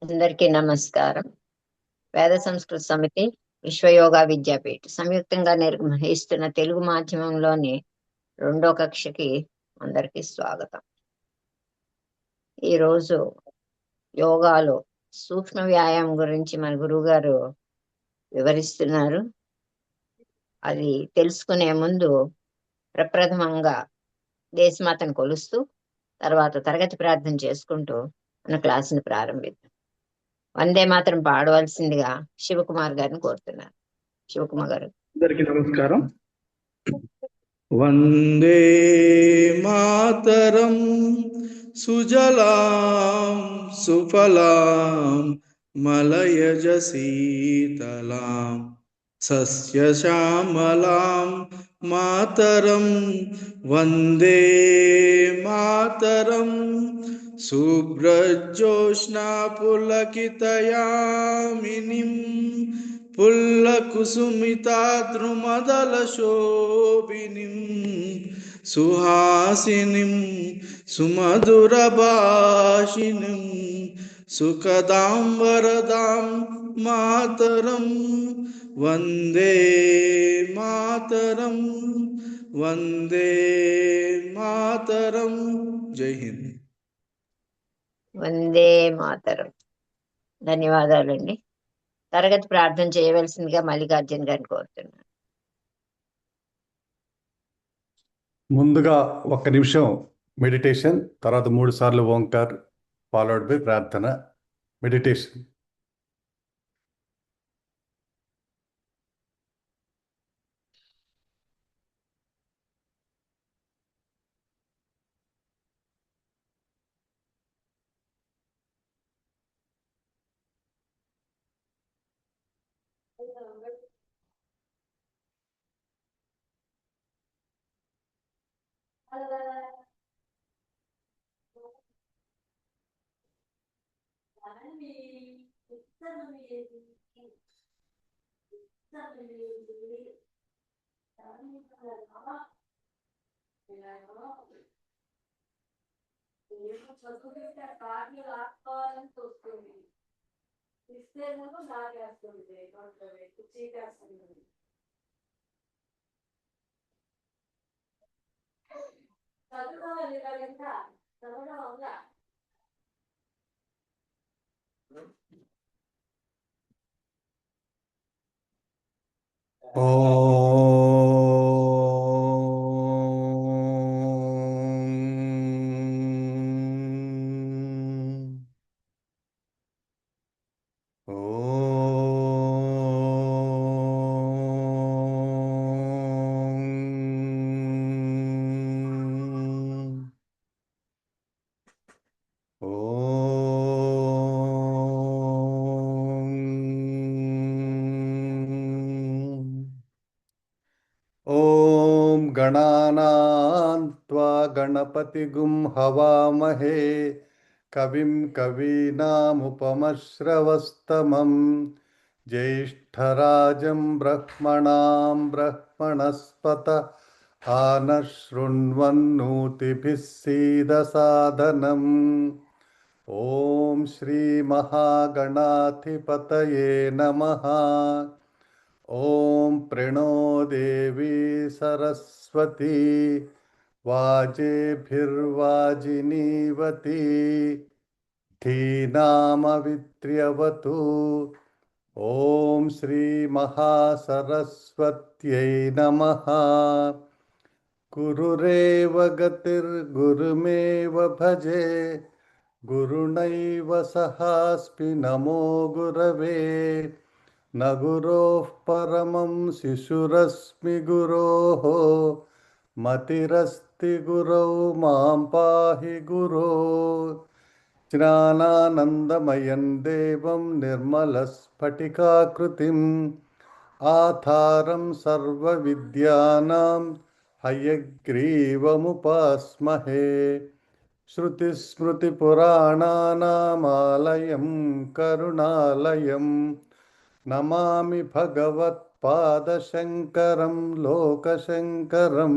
అందరికీ నమస్కారం. వేద సంస్కృత సమితి, విశ్వయోగా విద్యాపీఠ్ సంయుక్తంగా నిర్వహిస్తున్న తెలుగు మాధ్యమంలోని 2వ కక్షకి అందరికీ స్వాగతం. ఈరోజు యోగాలో సూక్ష్మ వ్యాయామం గురించి మన గురువు గారు వివరిస్తున్నారు. అది తెలుసుకునే ముందు ప్రప్రథమంగా దేశమాతను కొలుస్తూ తర్వాత తరగతి ప్రార్థన చేసుకుంటూ మన క్లాసుని ప్రారంభిద్దాం. వందే మాత్రం పాడవలసిందిగా శివకుమార్ గారిని కోరుతున్నారు. శివకుమార్ గారు. అందరికీ నమస్కారం. వందే మాతరం సుజలాం సుఫలాం మలయజ శీతలాం సస్యశ్యామలాం మాతరం వందే మాతరం శుభ్రజ్యోత్స్నా పులకితయామినిం పుల్లకుసుమితాద్రుమదలశోభినిం సుహాసినిం సుమధురభాషిణిం సుఖదాం వరదాం మాతరం వందే మాతరం వందే మాతరం. జై హింద్. వందే మాతరం. ధన్యవాదాలండి. తరగతి ప్రార్థన చేయవలసిందిగా మల్లికార్జున్ గారిని కోరుతున్నాను. ముందుగా 1 నిమిషం మెడిటేషన్, తర్వాత 3 సార్లు ఓంకార్, ఫాలోడ్ బై ప్రార్థన. మెడిటేషన్. ఓం గణానాం త్వా గణపతిగుం హవామహే కవిం కవీనాముపమశ్రవస్తమం జ్యేష్ఠరాజం బ్రహ్మణాం బ్రహ్మణస్పత ఆనశృణ్వన్నోతిభిः సీదసాదనం. ఓం శ్రీ మహాగణాధిపతయే నమః. ఓం ప్రణో దేవీ సరస్వతి వాజేభిర్వాజినీవతి ధీనామవిత్ర్యవతు. ఓం శ్రీ మహాసరస్వత్యై నమః. గురురేవ గతిర్గురుమేవ భజే గురుణైవ సహాస్మి నమో గురవే. న గురోః పరమం శిశురస్మి గురోః మతిరస్తి గురౌ మాం పాహి గురో. జ్ఞానానందమయం దేవం నిర్మలస్ఫటికాకృతిం ఆధారం సర్వవిద్యానాం హయగ్రీవముపాస్మహే. శృతిస్మృతిపురాణానామాలయం కరుణాలయం నమామి భగవత్పాదశంకరం లోకశంకరం.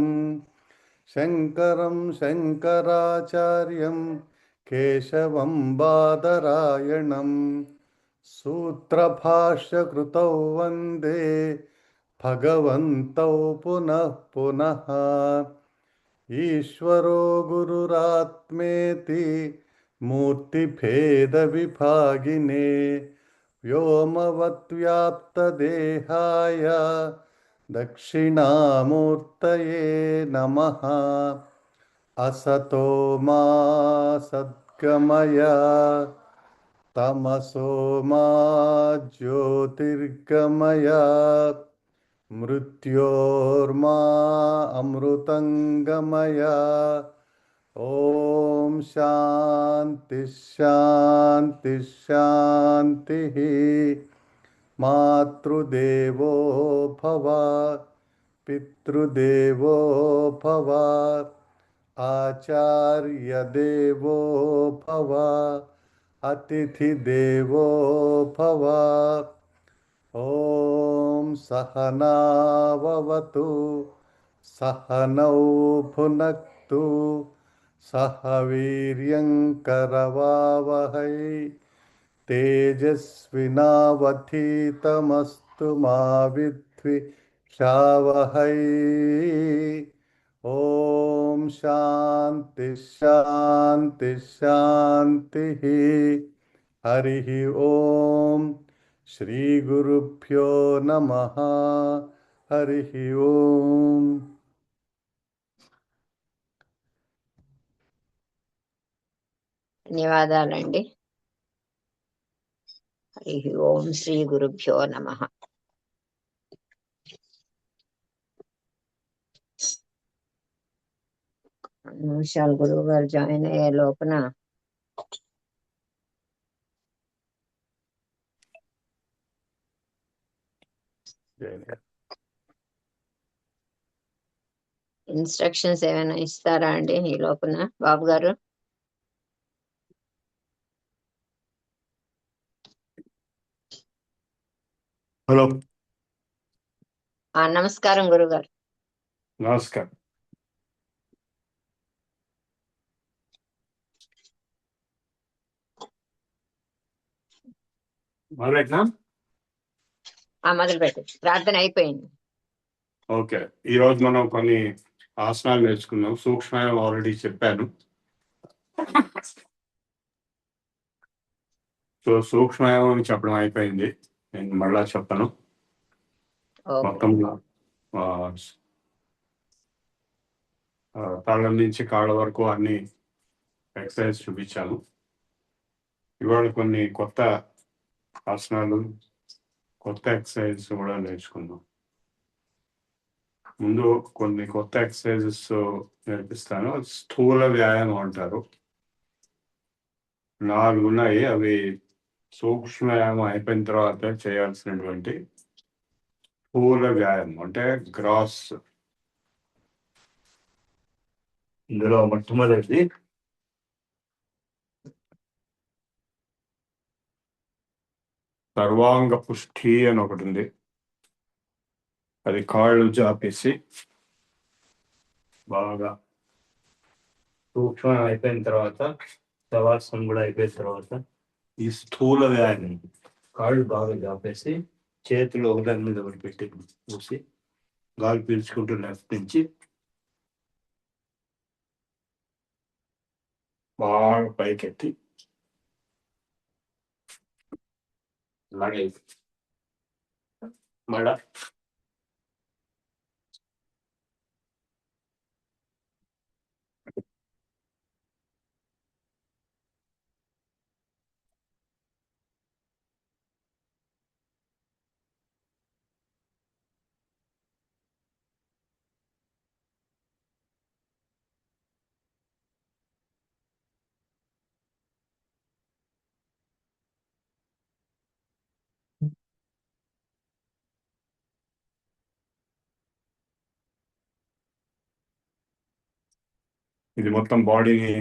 శంకరం శంకరాచార్యం కేశవం బాదరాయణం సూత్రభాష్యకృతౌ వందే భగవంతౌ పునః పునః ఈశ్వరో గురురాత్మేతి మూర్తిభేద విభాగినే వ్యోమవద్వ్యాప్తదేహాయ దక్షిణామూర్తయే నమః అసతో మా సద్గమయ తమసో మా జ్యోతిర్గమయ మృత్యోర్మా అమృతంగమయ ఓం శాంతి శాంతి శాంతి మాతృదేవో భవ పితృదేవో భవ ఆచార్యదేవో భవ అతిథిదేవో భవ ఓం సహనావతు సహనౌ భునక్తు సహ వీర్యంకరవావహై తేజస్వినావధీతమస్తు మా విద్విషావహై ఓం శాంతి శాంతి శాంతి హరి ఓం శ్రీ గురుభ్యో నమః హరి ఓం ధన్యవాదాలండి. హరి ఓం శ్రీ గురుభ్యో నమః. నిమిషాలు గురువు గారు జాయిన్ అయ్యే లోపల ఇన్స్ట్రక్షన్స్ ఏమైనా ఇస్తారా అండి ఈ లోపల బాబు గారు? హలో, నమస్కారం గురుగారు. నమస్కారం. మొదలెట్నా? మొదలు పెట్టండి. ప్రార్థన అయిపోయింది. ఓకే, ఈరోజు మనం కొన్ని ఆసనాలు నేర్చుకున్నాం. సూక్ష్మం ఆల్రెడీ చెప్పాను. సో సూక్ష్మం చెప్పడం అయిపోయింది. నేను మళ్ళా చెప్పను. మొత్తం తల నుంచి కాళ్ళ వరకు అన్ని ఎక్సర్సైజ్ చూపించాను. ఇవాళ కొన్ని కొత్త ఆసనాలు, కొత్త ఎక్సర్సైజ్ కూడా నేర్చుకుందాం. ముందు కొన్ని కొత్త ఎక్సర్సైజెస్ నేర్పిస్తాను. స్థూల వ్యాయామం అంటారు. 4 ఉన్నాయి. అవి సూక్ష్మ వ్యాయామం అయిపోయిన తర్వాత చేయాల్సినటువంటి స్థూల వ్యాయామం అంటే గ్రాస్. ఇందులో మొట్టమొదటిది సర్వాంగ పుష్టి అని ఒకటి ఉంది. అది కాళ్ళు జాపేసి బాగా సూక్ష్మం అయిపోయిన తర్వాత, శవాసనం కూడా అయిపోయిన తర్వాత ఈ స్థూల వ్యాయామం కాళ్ళు బాగా జాపేసి చేతులు ఒకదాని మీద ఒకటి పెట్టి మూసి గాలి పీల్చుకుంటూ లెఫ్ట్ నుంచి బాగా పైకెత్తి అలాగే మళ్ళా ఇది మొత్తం బాడీని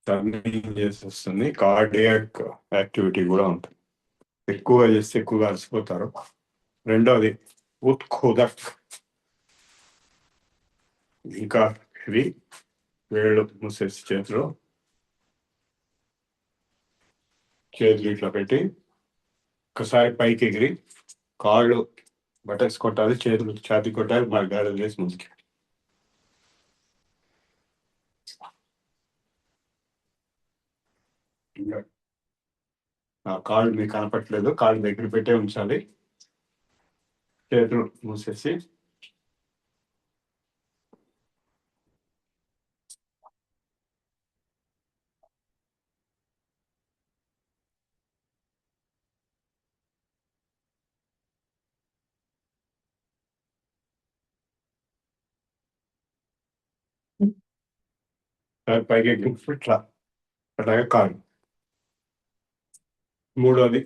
టర్నింగ్ చేసి వస్తుంది. కార్డియాక్ యాక్టివిటీ కూడా ఉంటుంది. ఎక్కువగా చేస్తే ఎక్కువగా అలసిపోతారు. రెండోది ఉత్కోదక్, ఇంకా ఇది వేళ్ళు మూసేసి చేతిలో చేతులు ఇట్లా పెట్టి ఒకసారి పైకి ఎగిరి కాళ్ళు బటన్స్ కొట్టాలి, చేతులు ఛాతీ కొట్టాలి, మరి గాడులు వేసి ముందుకి. ఇంకా ఆ కాళ్ళు మీకు కనపట్లేదు, కాళ్ళు దగ్గర పెట్టే ఉంచాలి, చేతులు మూసేసి పైకి ఎగిరి ఇట్లా అట్లాగే కాళ్ళు. మూడోది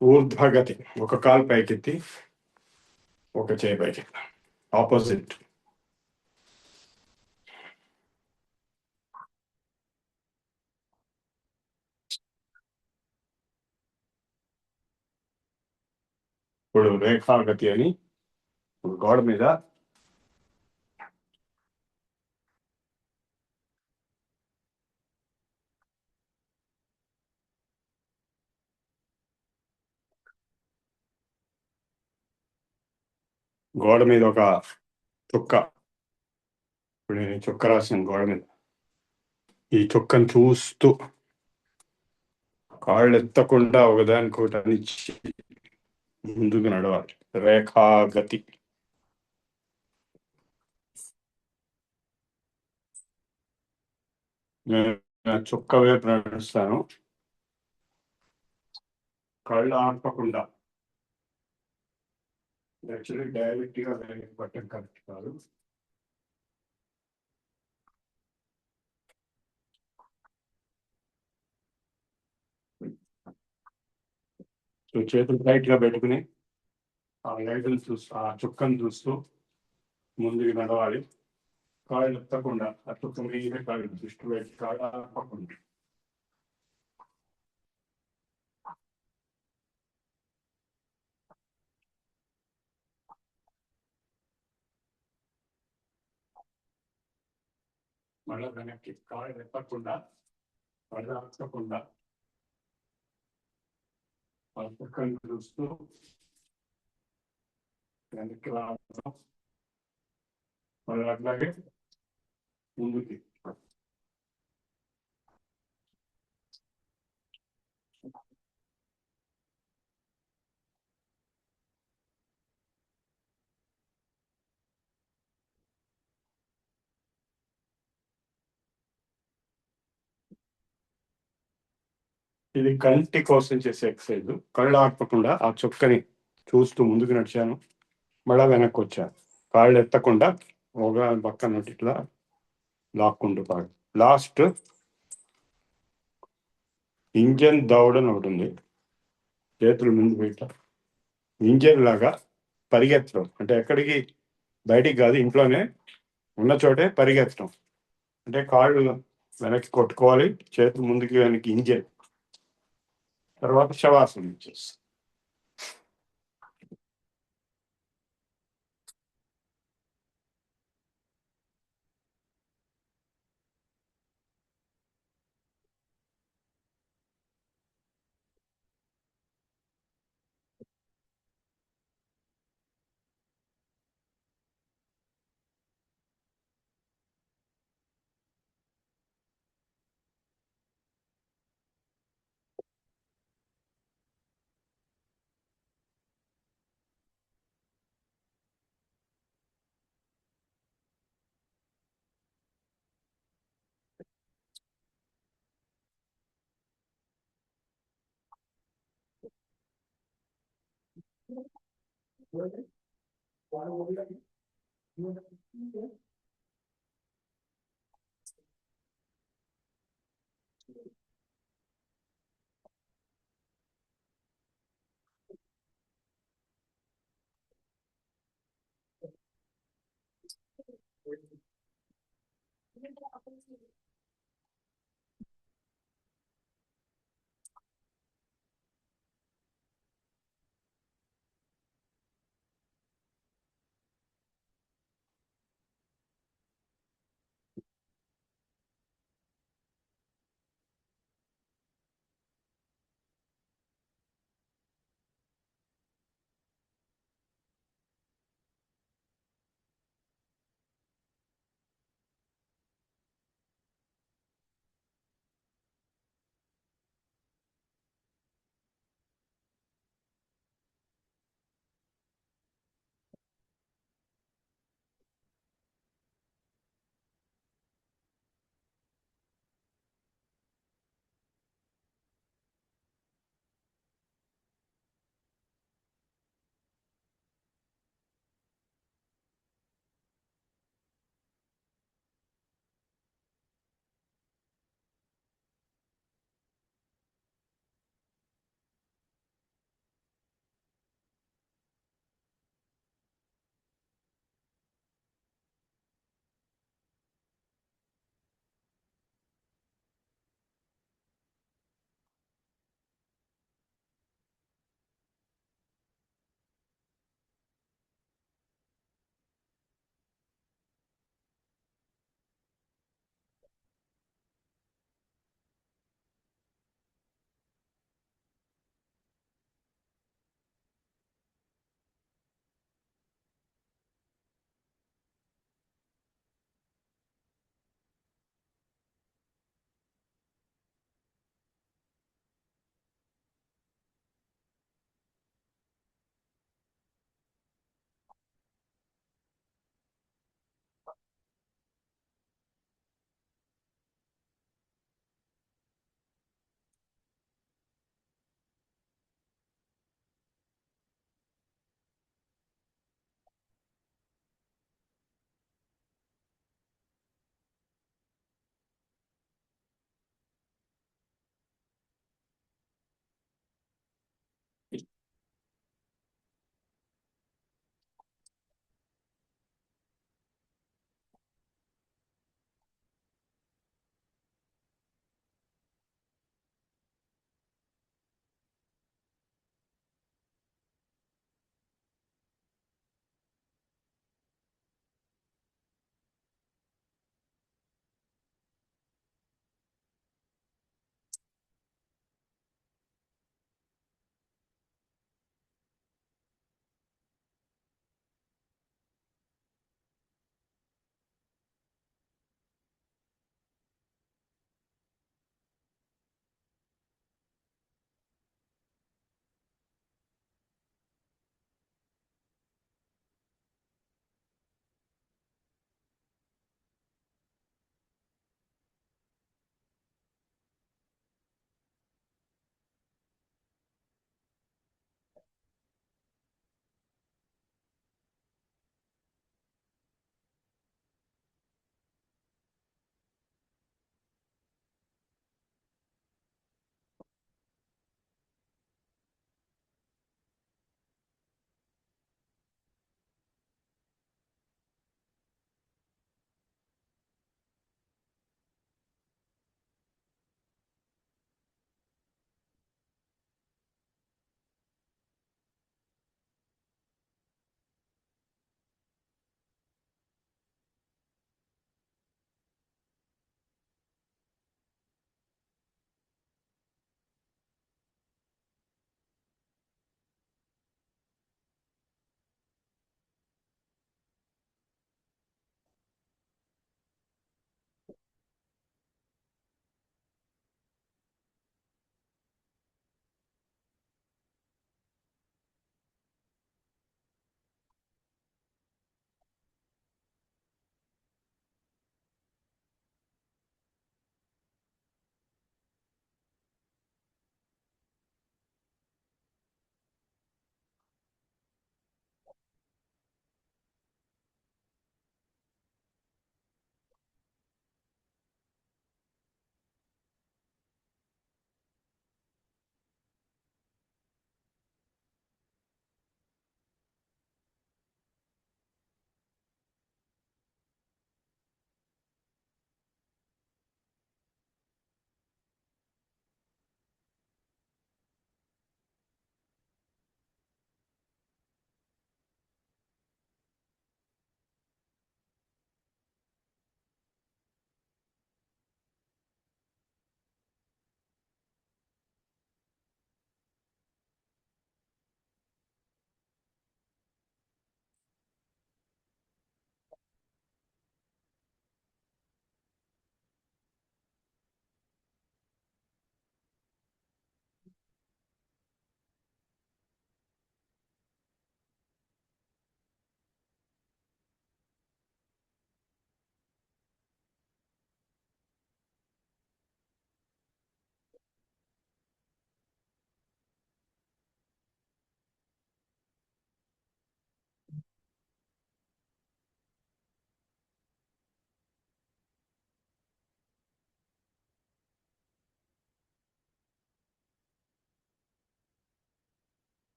ఊర్ధ్వగతి, ఒక కాలు పైకెత్తి ఒక చేయి పైకి, ఆపోజిట్. ఇప్పుడు రేఖాగతి అని గోడ మీద ఒక చుక్క, ఇప్పుడు నేను చుక్క రాసిన గోడ మీద ఈ చుక్కను చూస్తూ కాళ్ళు ఎత్తకుండా ఒకదానికొకటి అనిచ్చి ముందుకు నడవాలి. రేఖాగతి. నేను చుక్క వైపు నడుస్తాను, కళ్ళు ఆపకుండా. యాక్చువల్లీ డైరెక్ట్ గా పట్టం కరెక్ట్ కాదు. చేతులు టైట్ గా పెట్టుకుని ఆ లైట్లు చూస్తూ, ఆ చుక్కను చూస్తూ ముందుకు నడవాలి. కాళ్ళు ఎత్తకుండా, ఆ చుక్క మీద కాళ్ళు దృష్టి పెట్టి కాళ్ళు ఆపకుండా. మళ్ళీ వెనక్కి కాళ్ళు ఎత్తకుండా, కళ్ళు ఆపకుండా ఆ చుక్కను చూస్తూ వెనక్కి రావడం. మళ్ళీ అట్లాగే ముందుకి. ఇది కంటి కోసం చేసే ఎక్సర్సైజ్. కళ్ళు ఆపకుండా ఆ చుక్కని చూస్తూ ముందుకు నడిచాను, మళ్ళా వెనక్కి వచ్చాను. కాళ్ళు ఎత్తకుండా ఒక పక్కన ఇట్లా లాక్కుంటూ కాళ్ళు. లాస్ట్ ఇంజన్ దౌడ్ అని ఒకటి ఉంది. చేతులు ముందు పెట్ట ఇంజన్ లాగా పరిగెత్తడం, అంటే ఎక్కడికి బయటికి కాదు, ఇంట్లోనే ఉన్న చోటే పరిగెత్తడం. అంటే కాళ్ళు వెనక్కి కొట్టుకోవాలి, చేతులు ముందుకి వెనక్కి ఇంజన్. తర్వాత శవాసనం ఇచ్చేసి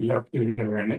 లెఫ్ట్ తిరగండి.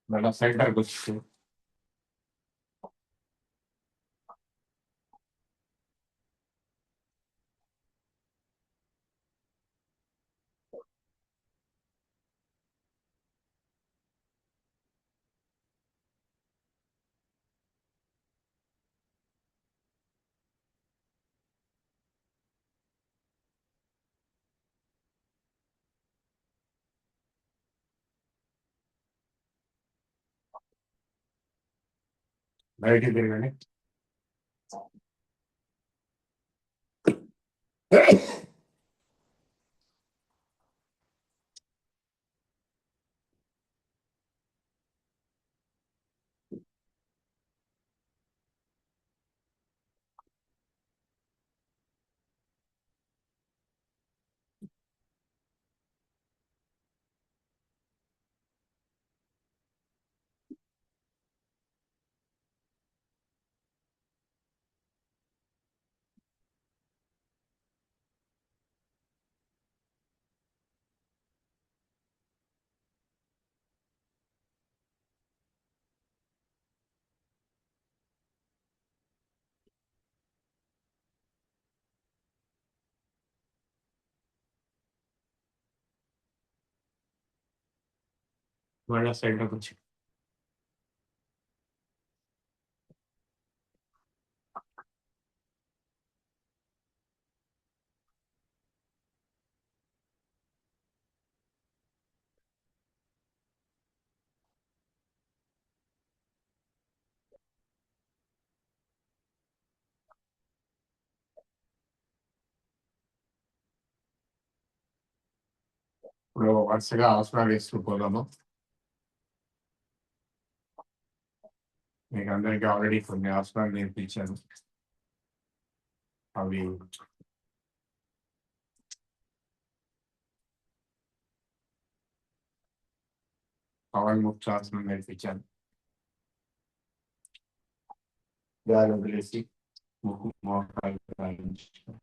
మళ్ళీ సెంటర్కి వచ్చి బయటికి తిరగండి. మళ్ళీ సెంటర్కి వచ్చి ఇప్పుడు వరుసగా ఆసనాలు వేస్తూ పోదాము. మీకు అందరికీ ఆల్రెడీ కొన్ని ఆసనాలు నేర్పించాను. అవి పవన్ముక్తాసనం నేర్పించాను. గాలి వదిలేసి ముక్కు మోకాలు ప్రారంభించాను.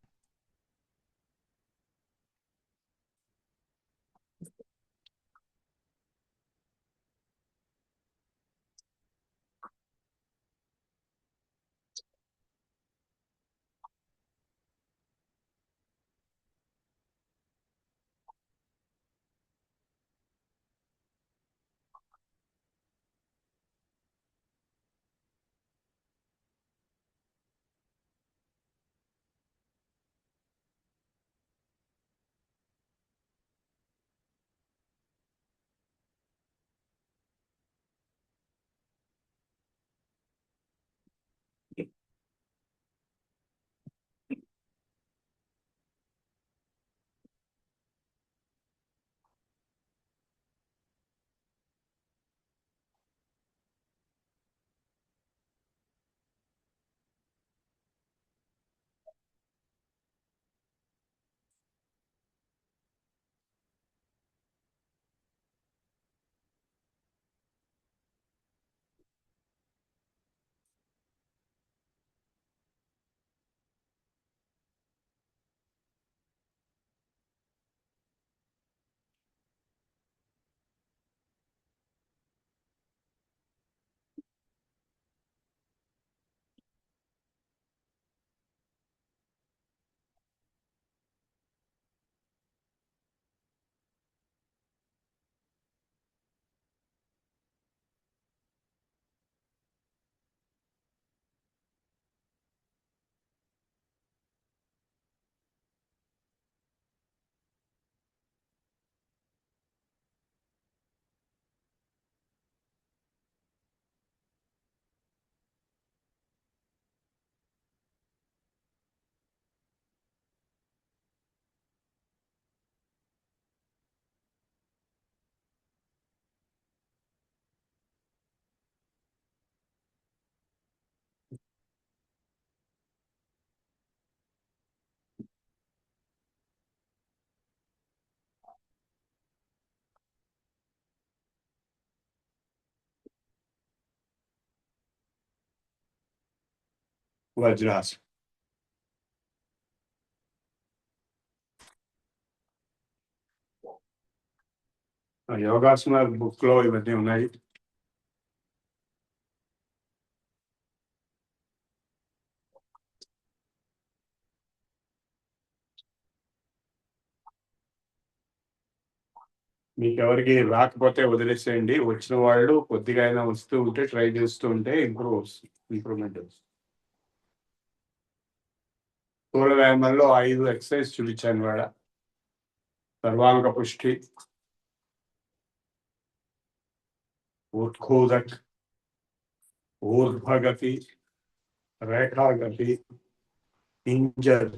వజ్రాసనం. యోగాసనాలు బుక్ లో ఇవన్నీ ఉన్నాయి. మీకు ఎవరికి రాకపోతే వదిలేసేయండి. వచ్చిన వాళ్ళు కొద్దిగా అయినా వస్తూ ఉంటే ట్రై చేస్తూ ఉంటే ఇంప్రూవ్మెంట్ వస్తుంది. స్థూల వ్యాయామంలో 5 ఎక్సర్సైజ్ చూపించాను వాడ. సర్వాంగ పుష్టి, ఉత్కోదక్, ఊర్ధ్వగతి, రేఖాగతి, పింజర్.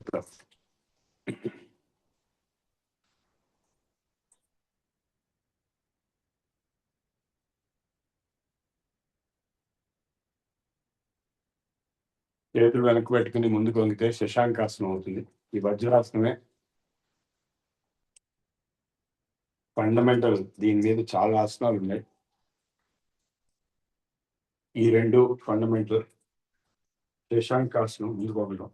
చేతులు వెనక్కి పెట్టుకుని ముందుకు వంగితే శశాంకాసనం అవుతుంది. ఈ వజ్రాసనమే ఫండమెంటల్. దీని మీద చాలా ఆసనాలు ఉన్నాయి. ఈ 2 ఫండమెంటల్. శశాంకాసనం ముందుకు వంగడం,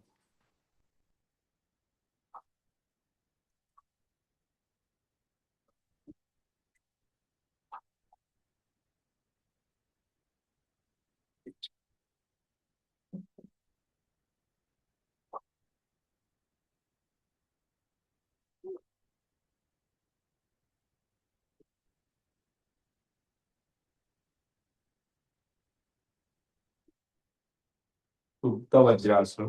సుప్త వజ్రాసనం,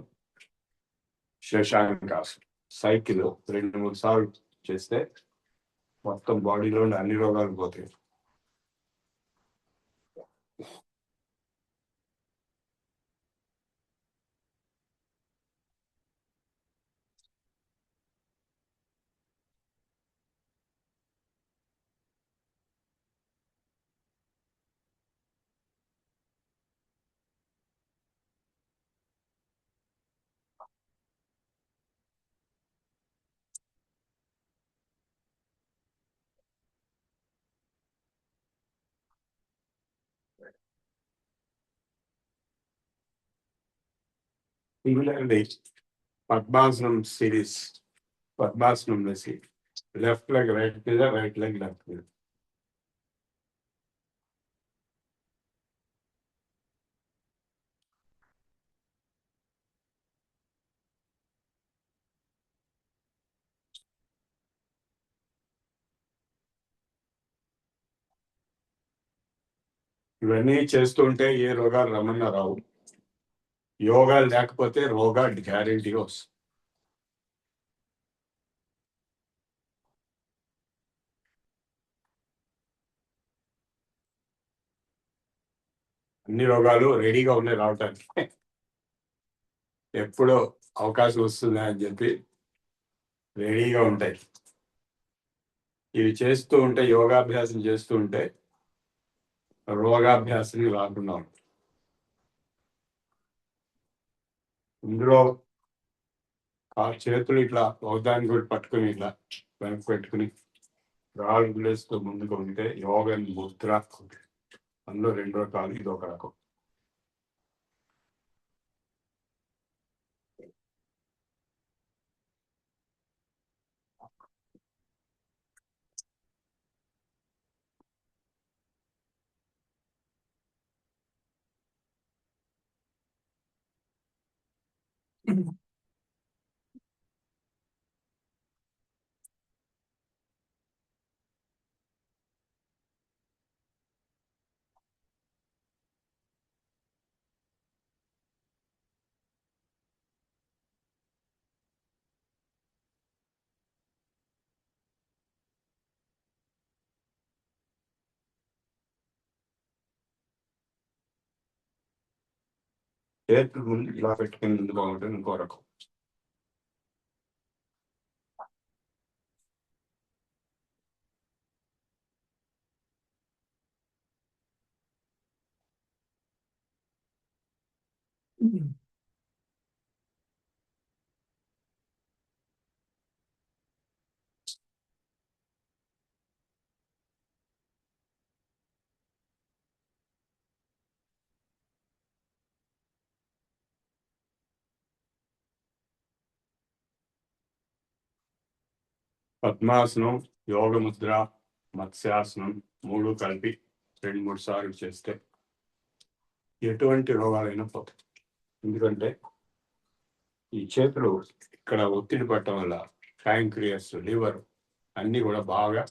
శశాంకాసనం. సైకిల్ 2-3 సార్లు చేస్తే మొత్తం బాడీలో అన్ని రోగాలు పోతాయి. సిమిలర్లీ పద్మాసనం సిరీస్. పద్మాసనం వేసి లెఫ్ట్ లెగ్ రైట్ మీద, రైట్ లెగ్ లెఫ్ట్ మీద. ఇవన్నీ చేస్తూ ఉంటే ఏ రోగాలు రమ్మన్నా రావు. యోగాలు లేకపోతే రోగాలు గ్యారెంటీగా వస్తుంది. అన్ని రోగాలు రెడీగా ఉన్నాయి రావటానికి. ఎప్పుడో అవకాశం వస్తుందా అని చెప్పి రెడీగా ఉంటాయి. ఇవి చేస్తూ ఉంటే, యోగాభ్యాసం చేస్తూ ఉంటే రోగాభ్యాసం రాకుండా ఉంటుంది. ఇందులో చేతులు ఇట్లా ఒకదాన్ని కూడా పట్టుకుని ఇట్లా వెనక్కి పెట్టుకుని రాళ్ళు ప్లేస్తో ముందుకు ఉంటే యోగ ముద్ర. అందులో 2 రకాలు, ఇది ఒక రకం. చేతులు ముందు ఇలా పెట్టుకుని ముందు బాగుంటుంది. ఇంకో రకం. పద్మాసనం, యోగ ముద్ర, మత్స్యాసనం 3 కలిపి 2-3 సార్లు చేస్తే ఎటువంటి రోగాలైనా పోతాయి. ఎందుకంటే ఈ చేతులు ఇక్కడ ఒత్తిడి పట్టడం వల్ల ప్యాంక్రియాస్, లివర్ అన్నీ కూడా బాగా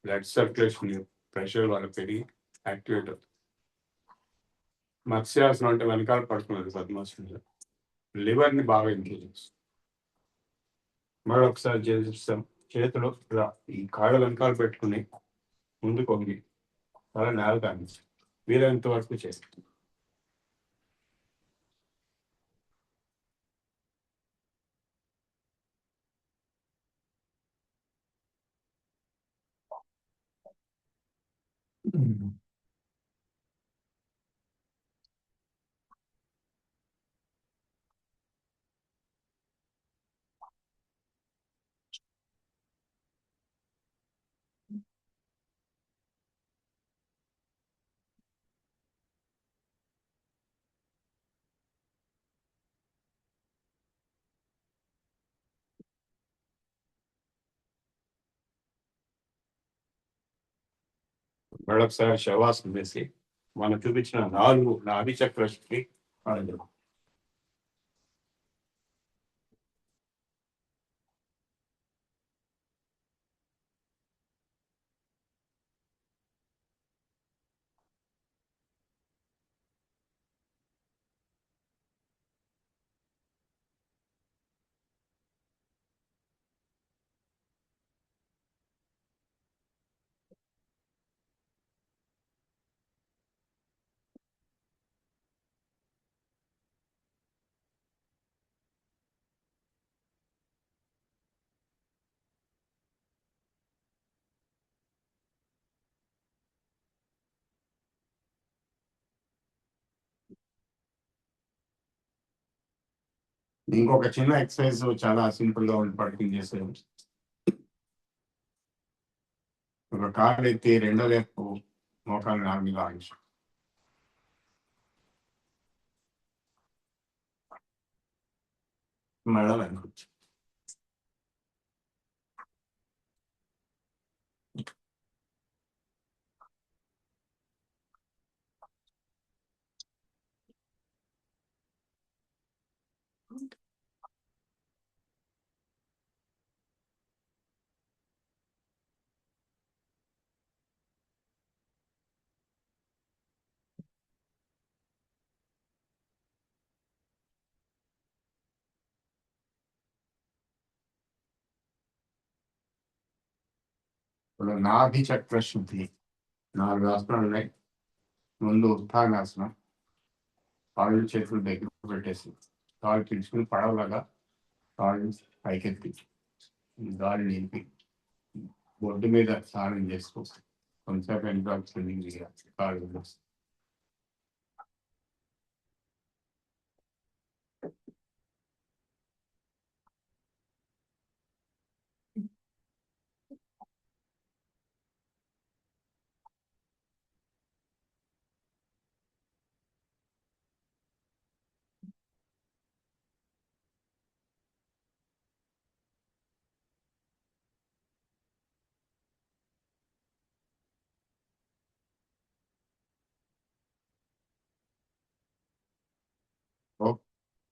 బ్లడ్ సర్క్యులేషన్, ప్రెషర్ వల్ల పెరిగి యాక్టివేట్ అవుతుంది. మత్స్యాసనం అంటే వెనకాల పడుతున్నది పద్మాసనంలో లివర్ని బాగా ఇంక్రీజ్ చేస్తుంది. మరొకసారి చేస్తాం. చేతులు ఈ కాళ్ళ వెనకాల పెట్టుకుని ముందుకు వంగి తల నేల తాగించి వీలైనంత వరకు చేస్తాం. మరొకసారి శవాసనం వేసి మనం చూపించిన 4 నాభి చక్రకి ఇంకొక చిన్న ఎక్సర్సైజ్ చాలా సింపుల్ గా ఉండి పడుకుని చేసేది. ఒక కాలు ఎత్తి రెండో వైపు మోకాలు నాలుగు మీద ఆడించు. మెడలు అనుకోవచ్చు. ఇప్పుడు నాభి చక్ర శుద్ధి 4 ఆసనాలు ఉన్నాయి. ముందు ఉత్థానాసనం, కాళ్ళు చేతులు దగ్గర పెట్టేసి కాళ్ళు పిలుచుకుని పడవలాగా కాళ్ళు పైకెత్తి గాలి నింపి బొడ్డు మీద స్నానం చేసుకో. కొంచెంసేపు వెనకాల స్విమ్మింగ్ చేయాలి. కాళ్ళు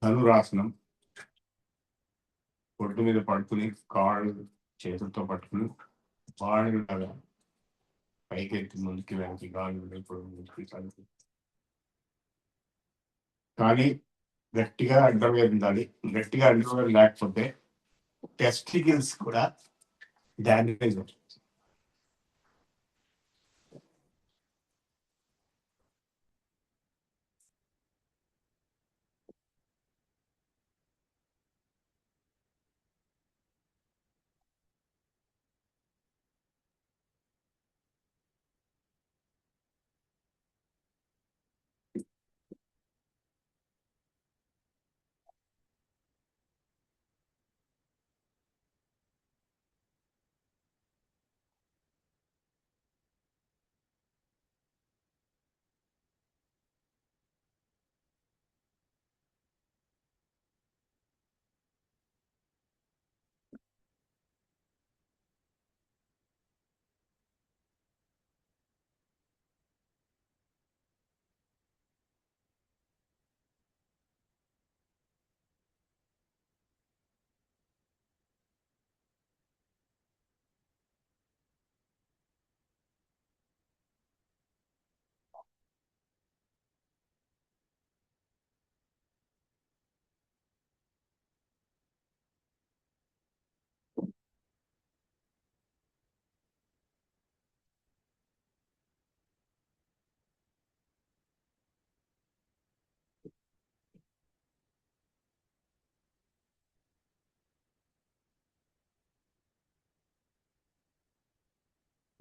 ధనురాసనం, బొడ్డు మీద పడుకుని కాళ్ళు చేతులతో పట్టుకుని బాణలాగా పైకెత్తి ముందుకి వెనక్కి గాలి ఇప్పుడు ముందుకి కానీ గట్టిగా అండర్వేర్ ఉండాలి. గట్టిగా అండర్వేర్ లేకపోతే టెస్టికల్స్ కూడా డ్యామేజ్ అవుతుంది.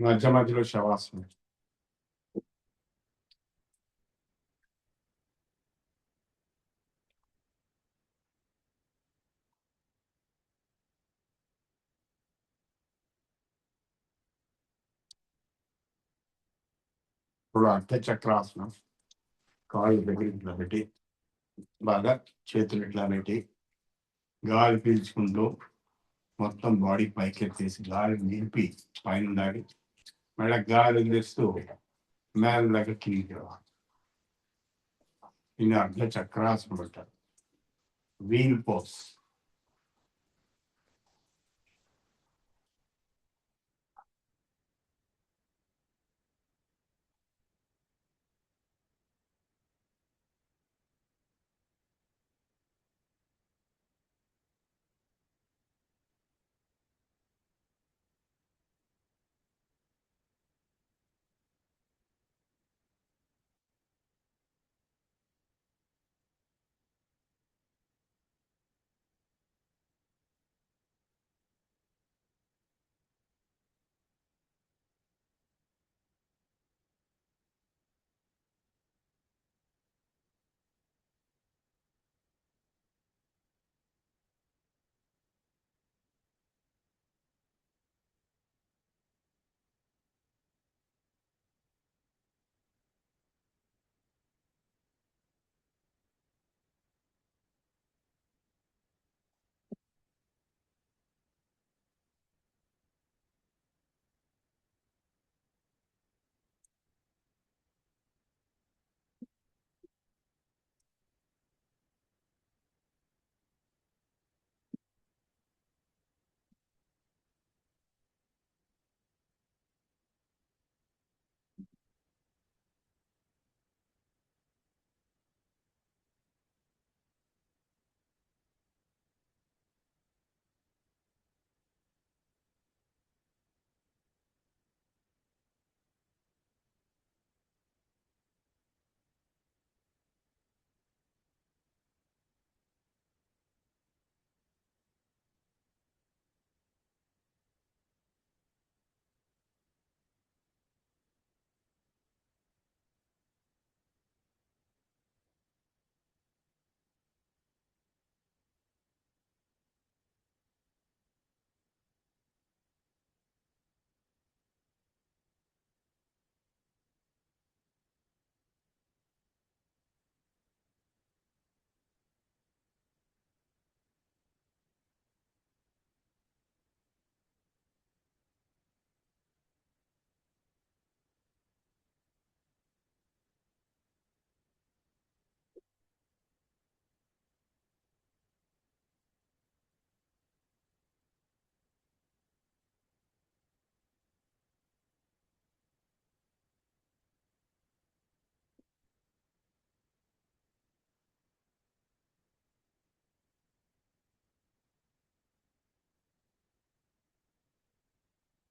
మధ్య మధ్యలో శవాసనం. ఇప్పుడు అర్ధ చక్రాసనం. కాళ్ళు దగ్గర ఇట్లా పెట్టి బాగా చేతులు ఇట్లా పెట్టి గాలి పీల్చుకుంటూ మొత్తం బాడీ పైకెత్తేసి గాలి నింపి పైన ఉండాలి. మళ్ళీ గాలి వదిలేస్తూ మేల దగ్గర కిందికి రావాలి. దీన్ని అర్ధ చక్రాసనం అంటారు. వీల్ పోస్.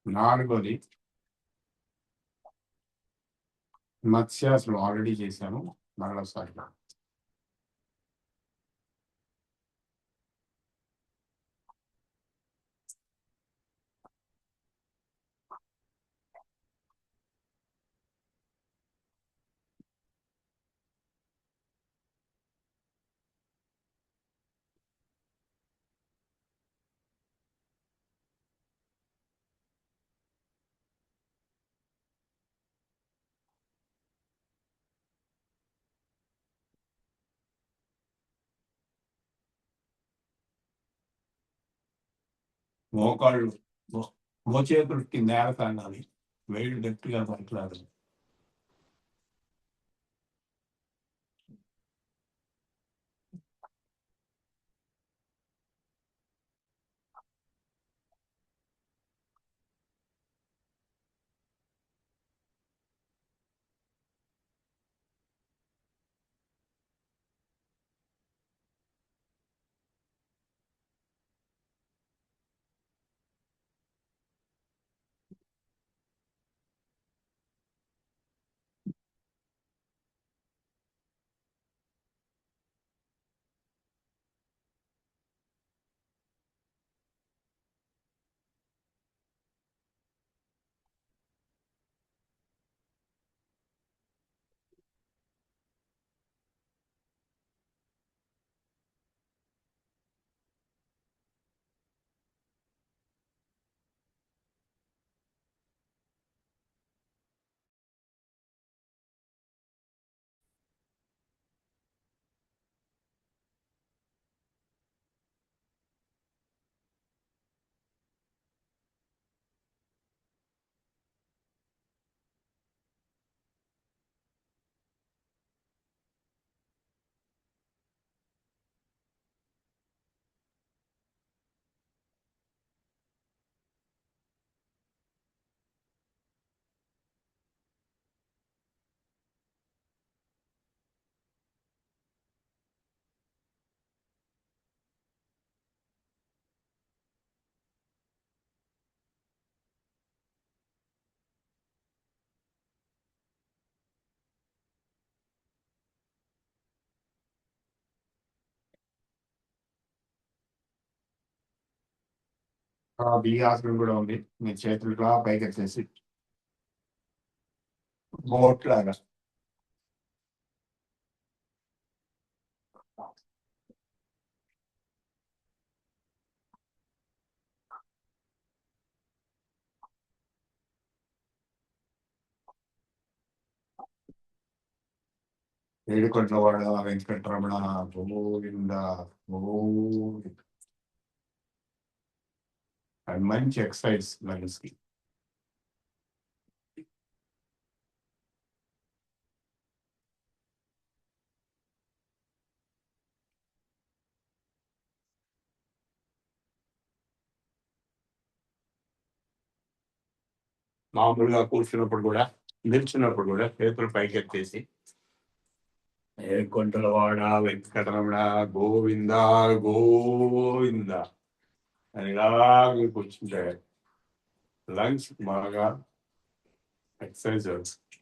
నాలుగోది మత్స్యాసనం ఆల్రెడీ చేశాను. మరోసారి మోకాళ్ళు మోచేతులకి నేల తాగాలి. వేళ్ళు గట్టిగా మాట్లాడాలి. బి ఆసనం కూడా ఉంది. మీ చేతులు ఇలా పైకి ఎత్తేసి బోట్ లాగా ఏడుకొండల వాడ వెంకటరమణ గోవింద గోవింద. అండ్ మంచి ఎక్సర్సైజ్ లంగ్స్ కి. మామూలుగా కూర్చున్నప్పుడు కూడా నిల్చున్నప్పుడు కూడా చేతులు పైకి ఎత్తేసి ఏడుకొండల వాడ వెంకటరమణ గోవింద గోవింద అని ఇలాగే కూర్చుంటే లంగ్స్ బాగా ఎక్సర్సైజ్ అవుతుంది.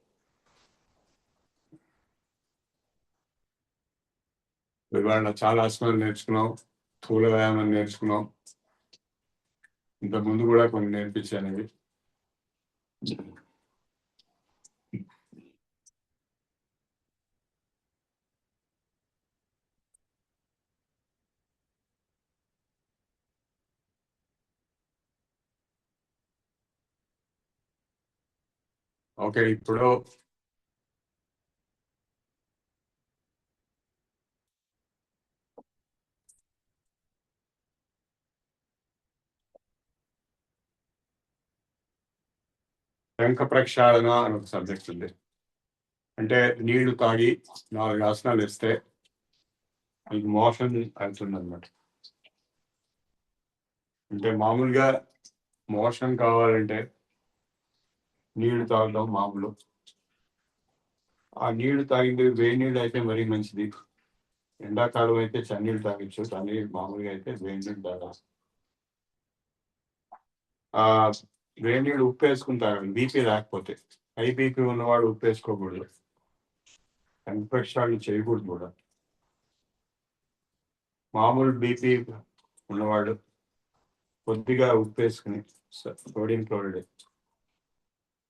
ఇవాళ చాలా ఆసనాలు నేర్చుకున్నాం, స్థూల వ్యాయామం నేర్చుకున్నాం. ఇంత ముందు కూడా కొన్ని నేర్పించాను ఇవి. ఓకే, ఇప్పుడు శంఖ ప్రక్షాళన అని ఒక సబ్జెక్ట్ ఉంది. అంటే నీళ్లు తాగి 4 ఆసనాలు వేస్తే మీకు మోషన్ అవుతుంది అనమాట. అంటే మామూలుగా మోషన్ కావాలంటే నీళ్లు తాగడం మామూలు. ఆ నీళ్లు తాగింది వేడి నీళ్ళు అయితే మరీ మంచిది. ఎండాకాలం అయితే చన్నీళ్ళు తాగొచ్చు, కానీ మామూలుగా అయితే వేడి నీళ్ళు తాగాలి. ఆ వేడి నీళ్ళు ఉప్పు వేసుకుని తాగండి, బీపీ రాకపోతే. హై బీపీ ఉన్నవాడు ఉప్పు వేసుకోకూడదు, ఇన్ఫెక్షన్ చేయకూడదు కూడా. మామూలు బీపీ ఉన్నవాడు కొద్దిగా ఉప్పు వేసుకుని, సోడియం క్లోరైడ్,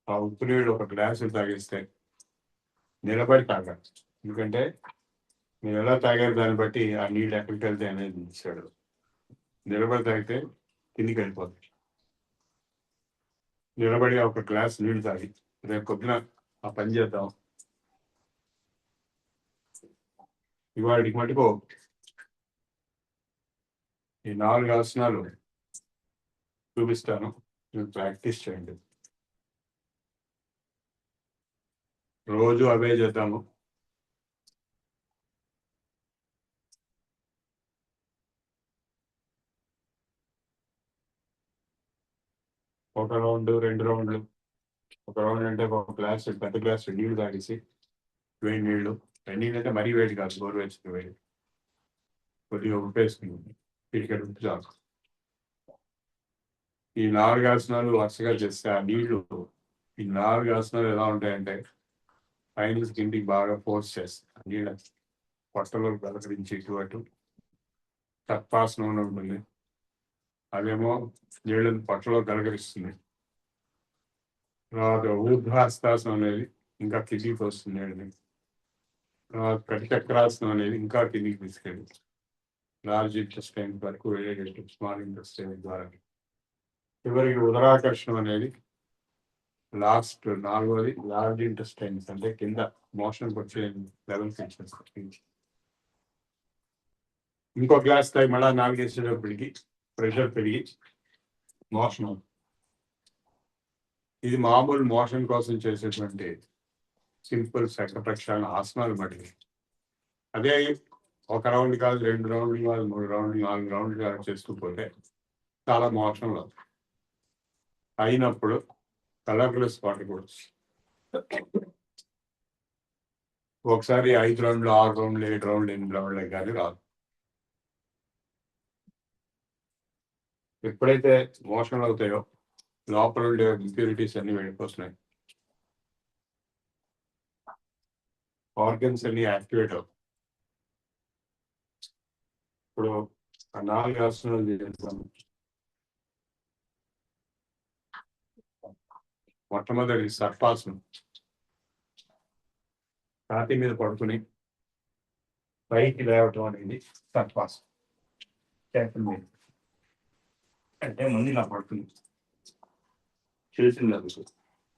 ఆ ఉప్పు నీళ్ళు 1 గ్లాసు తాగిస్తే నిలబడి తాగాలి. ఎందుకంటే మీరు ఎలా తాగారు దాన్ని బట్టి ఆ నీళ్ళు ఎక్కడికి వెళ్తే అనేది ఇచ్చాడు. నిలబడి తాగితే కిందికి వెళ్ళిపోతుంది. నిలబడి 1 గ్లాస్ నీళ్ళు తాగి రేపు పొద్దున ఆ పని చేద్దాం. ఇవాళకి మటుకు ఈ 4 ఆసనాలు చూపిస్తాను, మీరు ప్రాక్టీస్ చేయండి. రోజు అవే చేద్దాము. ఒక రౌండ్, 2 రౌండ్లు. ఒక రౌండ్ అంటే 1 గ్లాస్, పెద్ద గ్లాస్ నీళ్లు తాగేసి, వేడి నీళ్లు. నీళ్ళు అంటే మరీ వేడి కాదు, గోరువెచ్చని వేడి. కొద్దిగా ఉప్పు వేసుకుని పిడికెడు ఉప్పు చాలు. ఈ 4 ఆసనాలు వరుసగా చేస్తే ఆ నీళ్లు, ఈ 4 ఆసనాలు ఎలా ఉంటాయంటే పైనుంచి కిందికి బాగా ఫోర్స్ చేస్తాయి. నీళ్ళ పొట్టలో గలకరించి ఇటు అటు. తత్వాసనం అని ఉంటుంది, అదేమో నీళ్ళని పొట్టలో గలకరిస్తుంది. తర్వాత ఊర్ధ్వాస్తాసనం అనేది ఇంకా కిందికి వస్తుంది నీళ్ళని. తర్వాత కటిచక్రాసనం అనేది ఇంకా కిందికి తీసుకెళ్ళి లార్జ్ ఇంటెస్టైన్ వరకు వెళ్ళేటట్టు స్మాల్ ఇంటెస్టైన్ ద్వారా. చివరికి ఉదరాకర్షణం అనేది లాస్ట్ 4వది లార్జ్ ఇంటెస్టైన్స్, అంటే కింద మోషన్ వచ్చే లెవెల్స్ ఇచ్చేస్తుంది. ఇంకో గ్లాస్ తాగి మళ్ళా 4 వేసేటప్పటికి ప్రెషర్ పెరిగి మోషన్ అవుతుంది. ఇది మామూలు మోషన్ కోసం చేసేటువంటి సింపుల్ శంఖ ప్రక్షాళన ఆసనాలు మటుకు. అదే 1 రౌండ్ కాదు, 2 రౌండ్లు కాదు, 3 రౌండ్లు, 4 రౌండ్లు కాదు చేస్తూ పోతే చాలా మోషన్లు అయినప్పుడు కలర్లెస్ పడకూడదు. ఒకసారి 5 రౌండ్లు, 6 రౌండ్లు, 7 రౌండ్లు, 8 రౌండ్లు కానీ రాదు. ఎప్పుడైతే మోషన్లు అవుతాయో లోపల ఉండే ఇంప్యూరిటీస్ అన్ని వెళ్ళిపోతున్నాయి, ఆర్గన్స్ అన్ని యాక్టివేట్ అవుతాయి. ఇప్పుడు ఆ 4 ఆసనాలు చేస్తాము. మొట్టమొదటి సర్పాసనం. ఛాతీ మీద పడుకుని పైకి లేవటం అనేది సర్పాసనం. చేతుల మీద అంటే ముందు ఇలా పడుతుంది, చేతులు నలుగు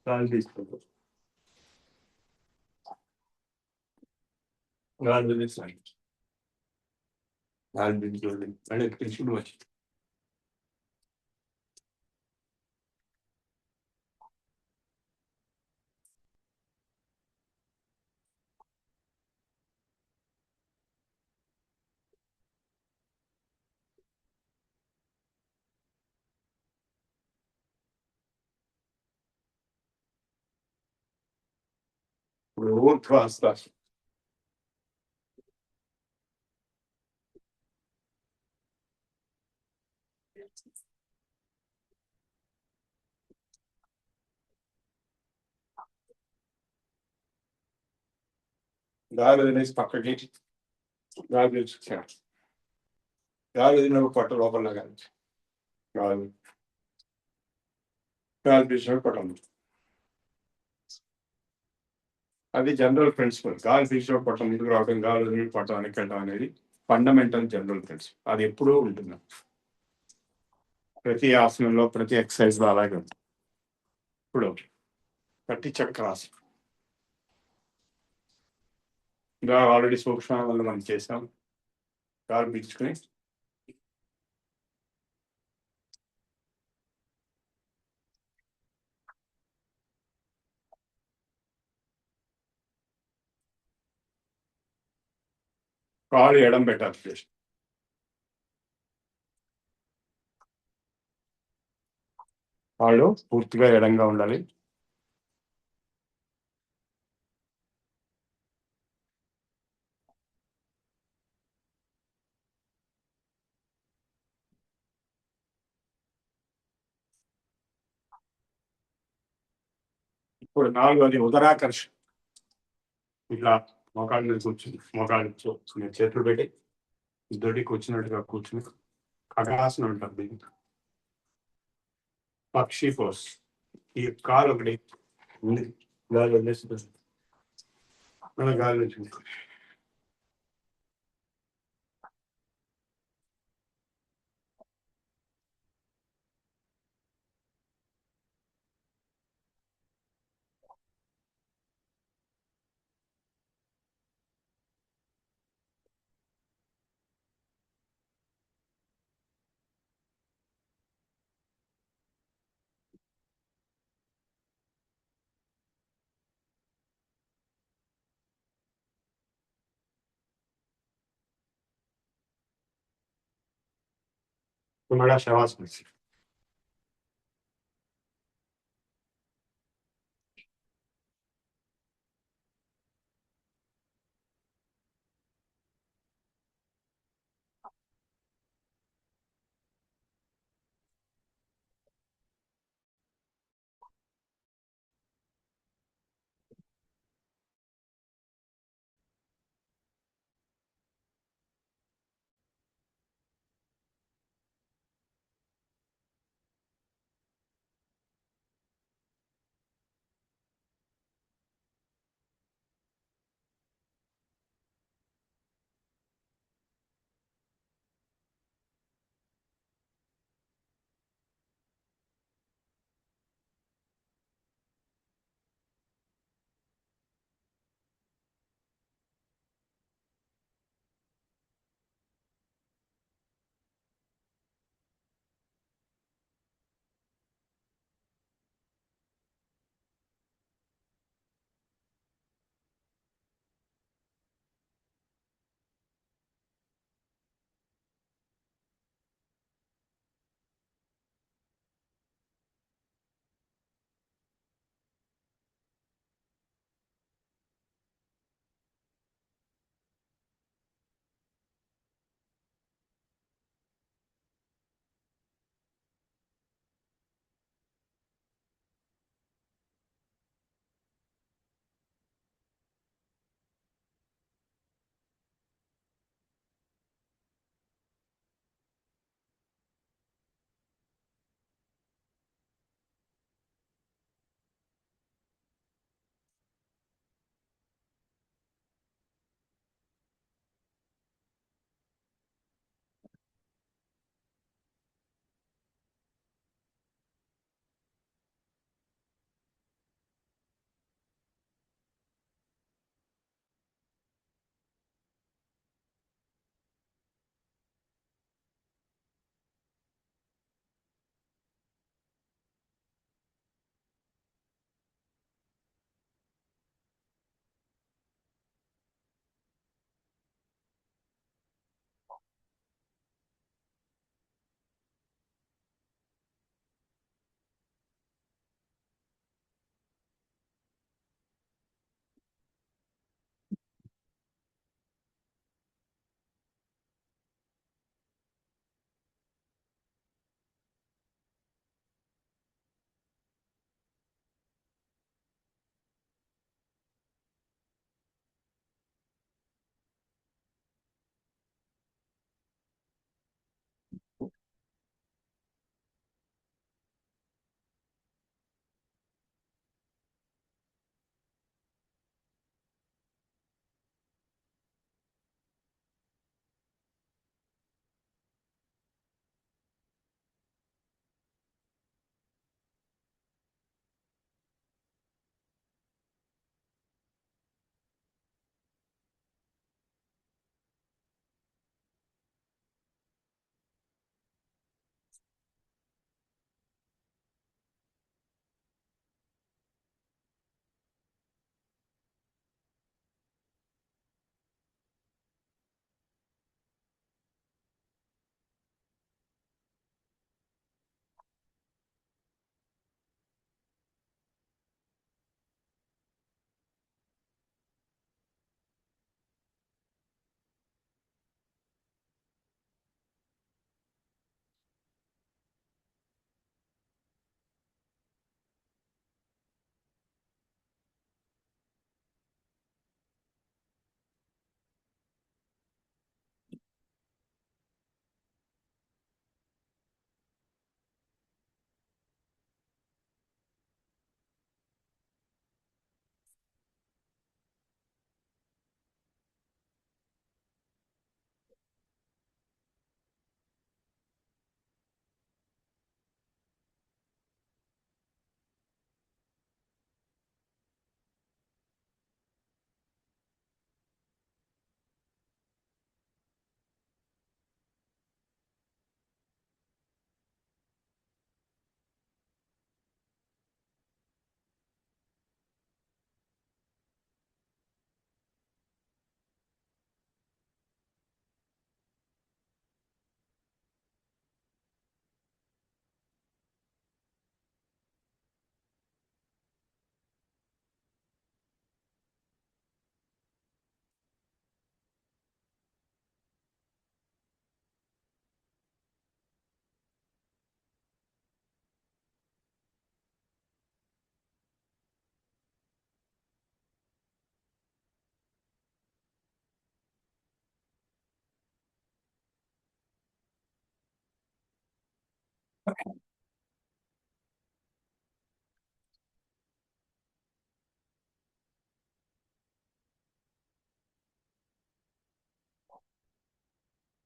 గాలి తీసుకుంటూ గాలి వదిలేస్తాను. గాలి తీసుకొని మళ్ళీ తీసుకుంటూ వచ్చి ఇప్పుడు ఊర్ధ్వాస. గాలి వదిలేసి పక్కకి గాలి పీల్చుకున్నాను. గాలి వదిలినప్పుడు పొట్ట లోపల గాలి గాలి గాలి పీల్చినప్పుడు పొట్ట ఉంది. అది జనరల్ ప్రిన్సిపల్. గాలి పీల్చినప్పుడు పొట్ట ముందుకు రావడం, గాలి వదిలి పొట్ట వెనక్కి వెళ్ళడం అనేది ఫండమెంటల్ జనరల్ ప్రిన్సిపల్. అది ఎప్పుడూ ఉంటుంది ప్రతి ఆసనంలో, ప్రతి ఎక్సర్సైజ్ లో అలాగే ఉంటుంది. ఇప్పుడు కట్టి చక్రాసనం ఆల్రెడీ సూక్ష్మ వల్ల మనం చేసాం. గాలి పీల్చుకుని కాళ్ళు ఎడం పెట్టాలి. కాళ్ళు పూర్తిగా ఎడంగా ఉండాలి. ఇప్పుడు నాలుగోది ఉదరాకర్షణ. ఇట్లా మోకాళ్ళ మీద కూర్చుని, మోకాళ్ళు చేతులు పెట్టి ఇద్దరికి కూర్చున్నట్టుగా కూర్చుని ఖగాసనం అంటారు దీన్ని. పక్షి పోస్. ఈ కాలు ఒకటి ఉంది, గాలి వదిలేస్తుంది, మన గాలి వచ్చింది. మళ్ళా శవాసనం.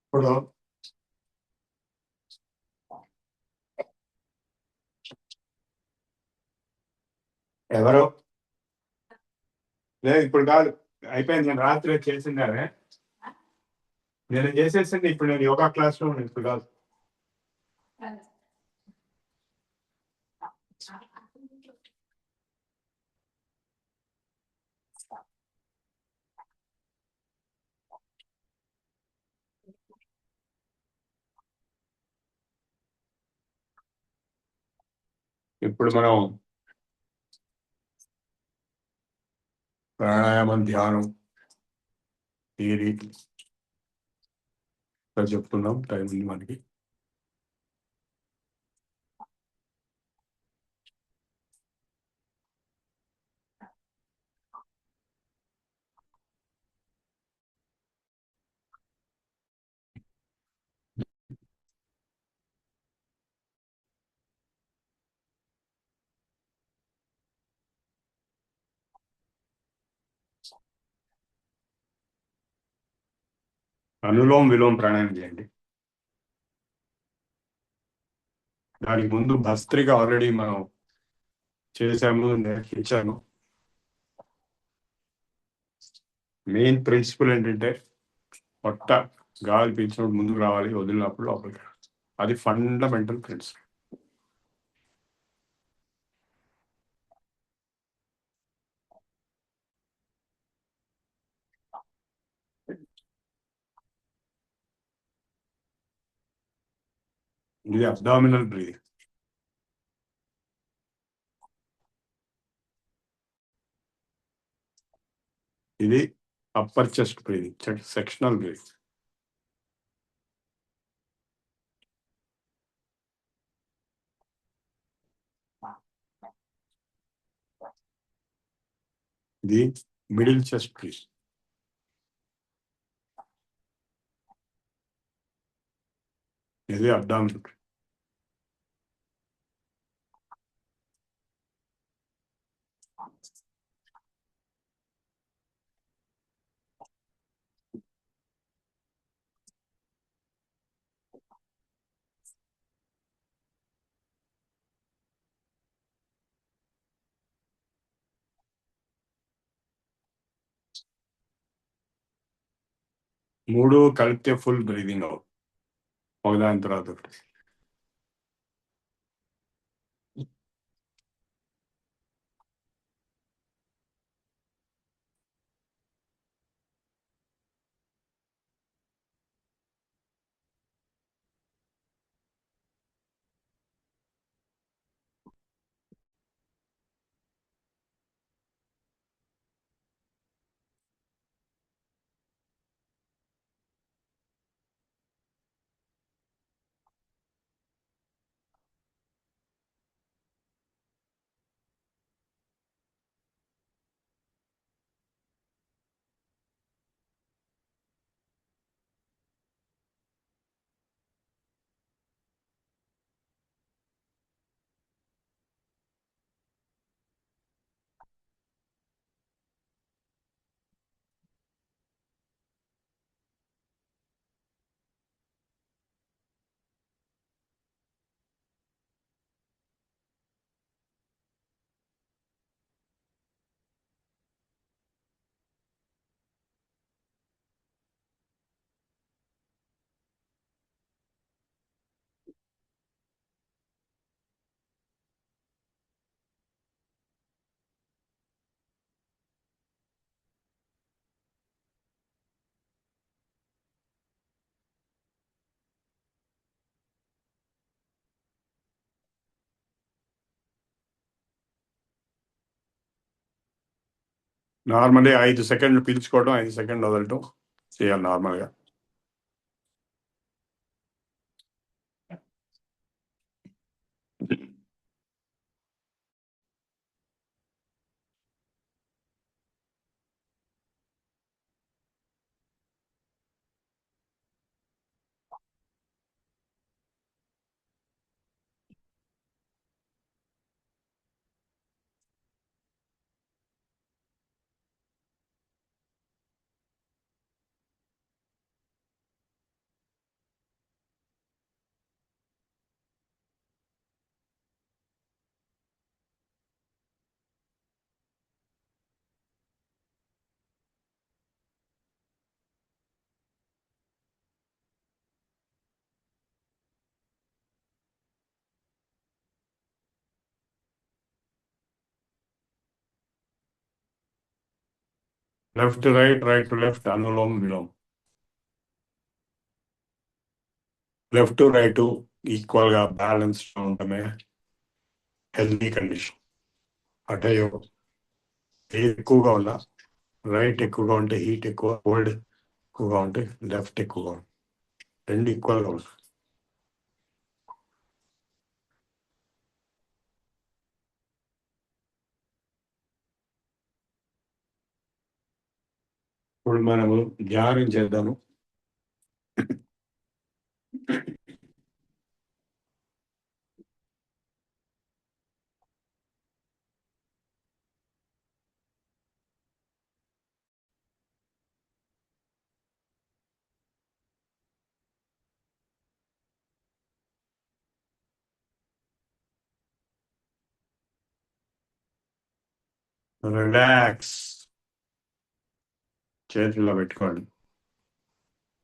ఇప్పుడు ఎవరు లేదు, ఇప్పుడు కాదు, అయిపోయింది. నేను రాత్రి చేసిందానే, నేను చేసేసింది. ఇప్పుడు నేను యోగా క్లాస్ లో ఉన్నాను, ఇప్పుడు కాదు. ఇప్పుడు మనం ప్రాణాయామం, ధ్యానం, థియరీ చెప్తున్నాం. టైం ఉంది మనకి. అనులోమ్ విలోమ్ ప్రాణాయామం చేయండి. దానికి ముందు భస్త్రిక ఆల్రెడీ మనం చేసాము, నేర్పించాను. మెయిన్ ప్రిన్సిపల్ ఏంటంటే పొట్ట గాలి పీల్చినప్పుడు ముందుకు రావాలి, వదిలినప్పుడు లోపలికి రావాలి. అది ఫండమెంటల్ ప్రిన్సిపల్. ఇది అబ్డామినల్ బ్రీతింగ్. ఇది upper chest breathing, sectional breathing. ఇది మిడిల్ చెస్ట్ బ్రీతింగ్. ఇది అబ్డామినల్. 3 కలిపితే ఫుల్ బ్రీదింగ్ అవుట్, ఒకదాని తర్వాత ఒకటి. నార్మల్లీ 5 సెకండ్లు పీల్చుకోవడం, 5 సెకండ్లు వదలటం చేయాలి నార్మల్గా. Left to right, right to left, Anulom Vilom. Left to right equal గా బ్యాలెన్స్ ఉండటమే హెల్దీ కండిషన్. అటే ఎక్కువగా ఉన్నా, రైట్ ఎక్కువగా ఉంటే హీట్ ఎక్కువ, కోల్డ్ ఎక్కువగా ఉంటే లెఫ్ట్ ఎక్కువగా ఉంటుంది. రెండు ఈక్వల్గా ఉంటాయి. ఇప్పుడు మనము ధ్యానం చేద్దాము. రిలాక్స్, చేతుల్లో పెట్టుకోండి,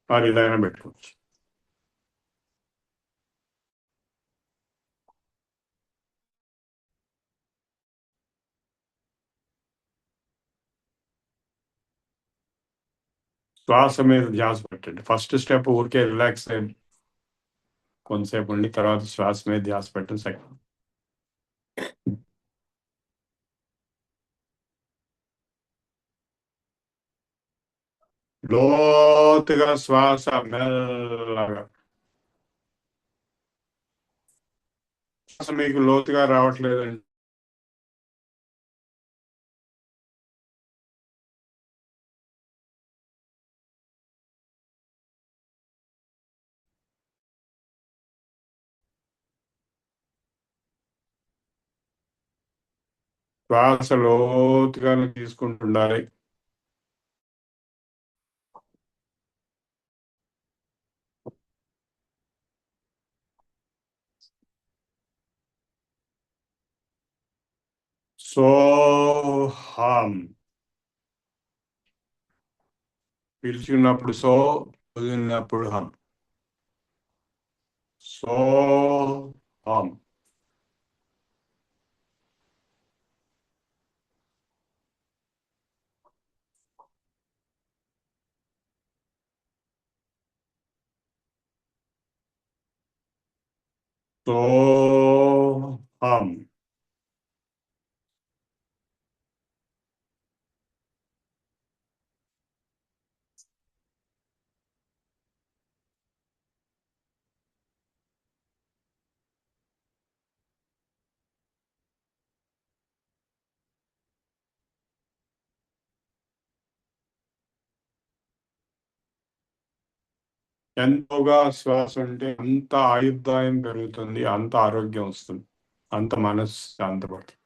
వారి ఇలాగైనా పెట్టుకోవచ్చు. శ్వాస మీద ధ్యాస పెట్టండి. ఫస్ట్ స్టెప్ ఊరికే రిలాక్స్ అయ్యి కొంతసేపు ఉండి తర్వాత శ్వాస మీద ధ్యాస పెట్టండి. సెకండ్ లోతుగా శ్వాస మెల్లగా. శ్వాస మీకు లోతుగా రావట్లేదండి, శ్వాస లోతుగా తీసుకుంటుండాలి. సోహం పిలిచినప్పుడు సో, వదిలినప్పుడు హం. సోహం. సోహం. ఎంతగా శ్వాస ఉంటే అంత ఆయుర్దాయం పెరుగుతుంది, అంత ఆరోగ్యం వస్తుంది, అంత మనసు శాంతపడుతుంది.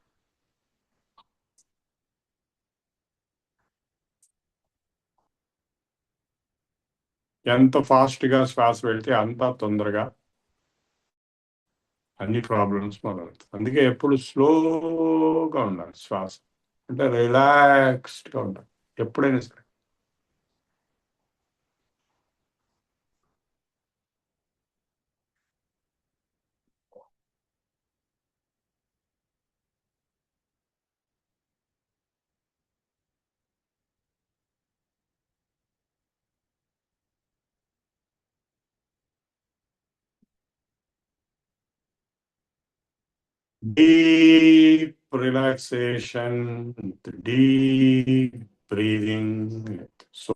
ఎంత ఫాస్ట్ గా శ్వాస వెళ్తే అంత తొందరగా అన్ని ప్రాబ్లమ్స్ మొదలవుతాయి. అందుకే ఎప్పుడు స్లోగా ఉండాలి శ్వాస, అంటే రిలాక్స్డ్ గా ఉండాలి ఎప్పుడైనా సరే. Deep relaxation, deep breathing. So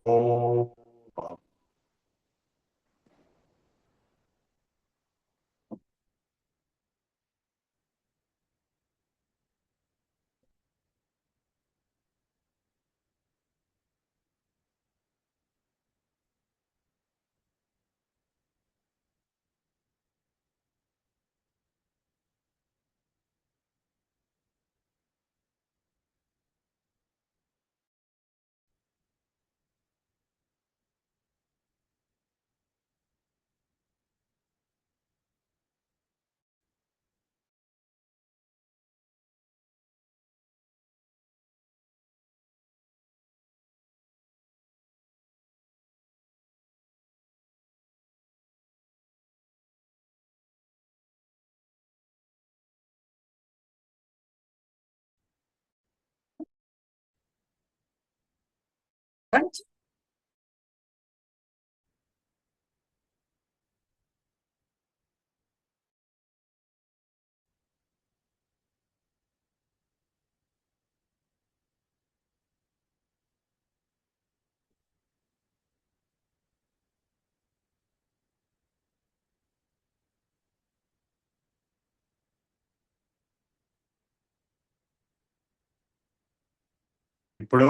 ఇప్పుడు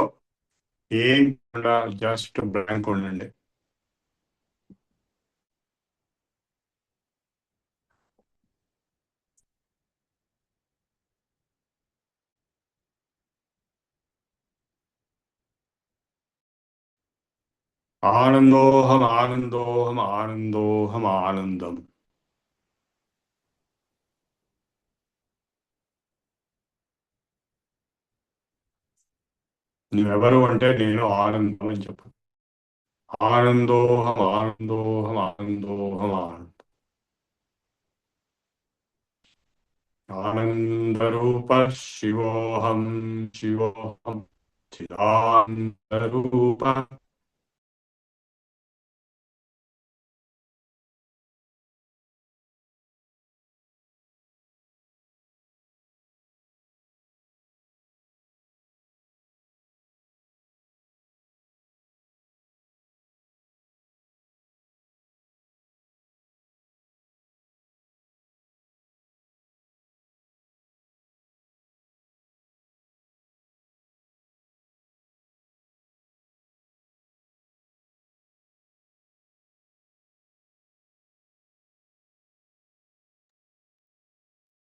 ఏం జస్ట్ బ్లాంక్ ఉండండి. ఆనందోహం ఆనందోహం ఆనందోహం ఆనందం. నువ్వెవరు అంటే నేను ఆనందం అని చెప్పు. ఆనందోహం ఆనందోహం ఆనందోహం ఆనందం. ఆనందరూప శివోహం శివోహం చిదానందరూప.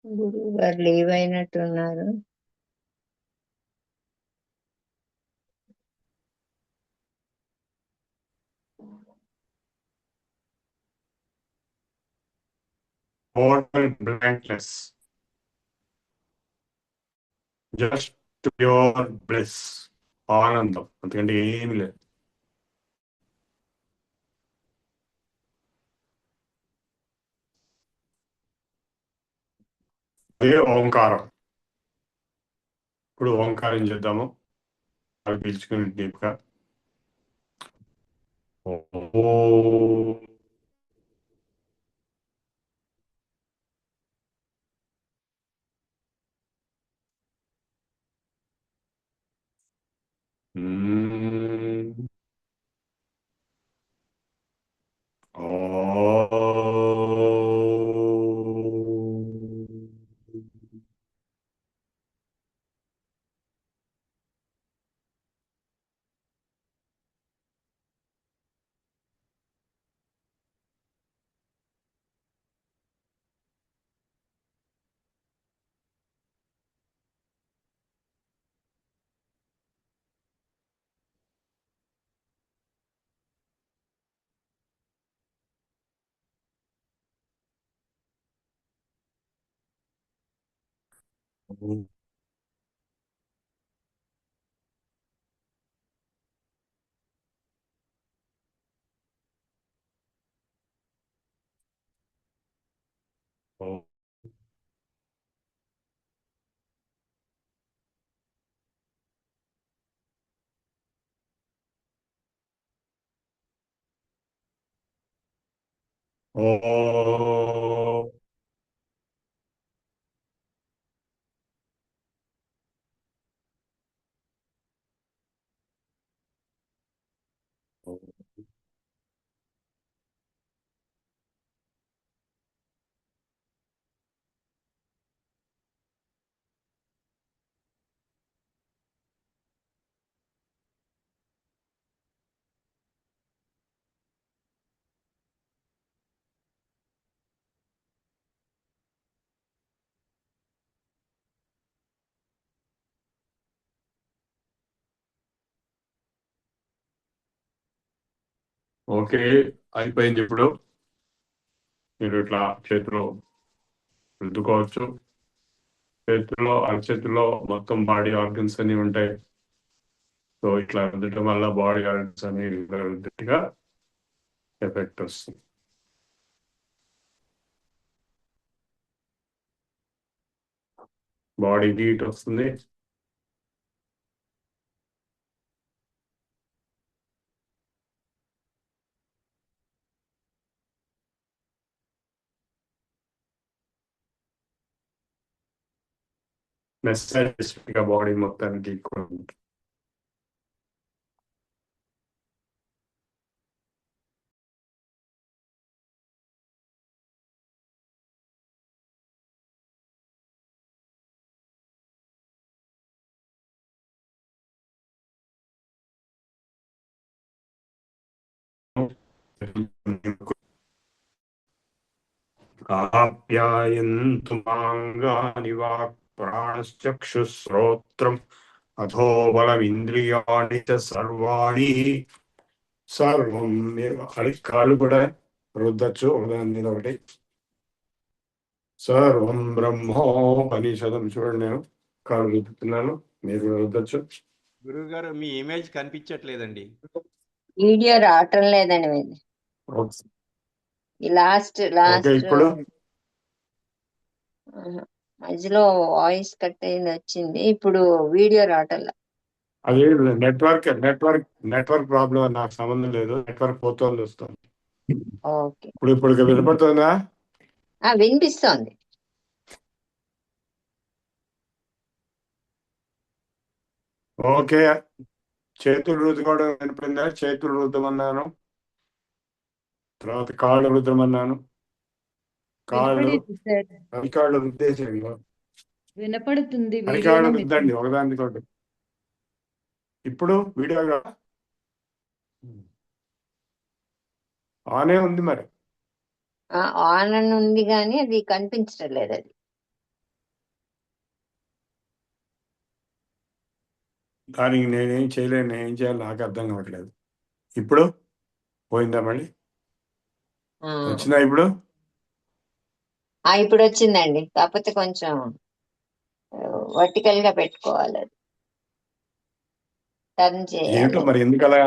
గురువు గారు లీవ్ అయినట్టున్నారు. Total blankness, just pure bliss, ఆనందం, అందుకంటే ఏమి లేదు. అదే ఓంకారం. ఇప్పుడు ఓంకారం చేద్దాము. అవి పిలుచుకుని డీప్గా ఓ. ఓ. ఓకే, అయిపోయింది. ఇప్పుడు మీరు ఇట్లా చేతిలో రుద్దుకోవచ్చు. చేతిలో అరచేతిలో మొత్తం బాడీ ఆర్గన్స్ అన్ని ఉంటాయి. సో ఇట్లా రుద్దటం వల్ల బాడీ ఆర్గన్స్ అన్ని రుద్దిగా ఎఫెక్ట్ వస్తుంది. బాడీ హీట్ వస్తుంది. మెసేజ్ బాడీ మొత్తానికి ఈక్వల్ ఉంటుంది. ఆప్యాయంతు మాంగాని వాక్ ప్రాణశ్చక్షుశ్రోత్రం అథో బలమింద్రియాణి చ సర్వాణి. సర్వం కాళ్ళు కూడా రుద్దచ్చు ఒకదాని మీద ఒకటి. సర్వం బ్రహ్మోపనిషదం. చూడండి, నేను కాళ్ళు రుద్దుతున్నాను, మీరు కూడా రుద్దచ్చు. గురువు గారు మీ ఇమేజ్ కనిపించట్లేదండి. వీడియో రావటం లేదండి మీది. ఈ లాస్ట్ ఓకే, ఇప్పుడు మధ్యలో వాయిస్ కట్ అయింది వచ్చింది. ఇప్పుడు వీడియో రావటంలా. అది నెట్వర్క్ ప్రాబ్లం, నాకు సంబంధం లేదు. నెట్వర్క్ పోతుంది వస్తుంది. ఓకే, ఇప్పుడు వినపడుతుందా? వినిపిస్తోంది. ఓకే, చేతులు రుద్దుకోవడం వినిపోయిందా? చేతులు రుద్దమన్నాను, తర్వాత కాళ్ళు రుద్దమన్నాను. కాళ్ళు అరికాళ్ళు రుద్దేసేయండి. వినపడుతుంది. అరికాళ్ళు రుద్దండి ఒకదానికి. ఇప్పుడు వీడియో ఆనే ఉంది మరి. ఆన్ అని ఉంది కానీ అది కనిపించడం లేదు. అది దానికి నేనేం చేయలేను, ఏం చేయాలి నాకు అర్థం కావట్లేదు. ఇప్పుడు పోయిందా? మళ్ళీ వచ్చిందా? ఇప్పుడు వచ్చిందండి. కాకపోతే కొంచెం వర్టికల్ గా పెట్టుకోవాలి. అది టర్న్ ఏంటో చేయాలి. మరి, ఎందుకలా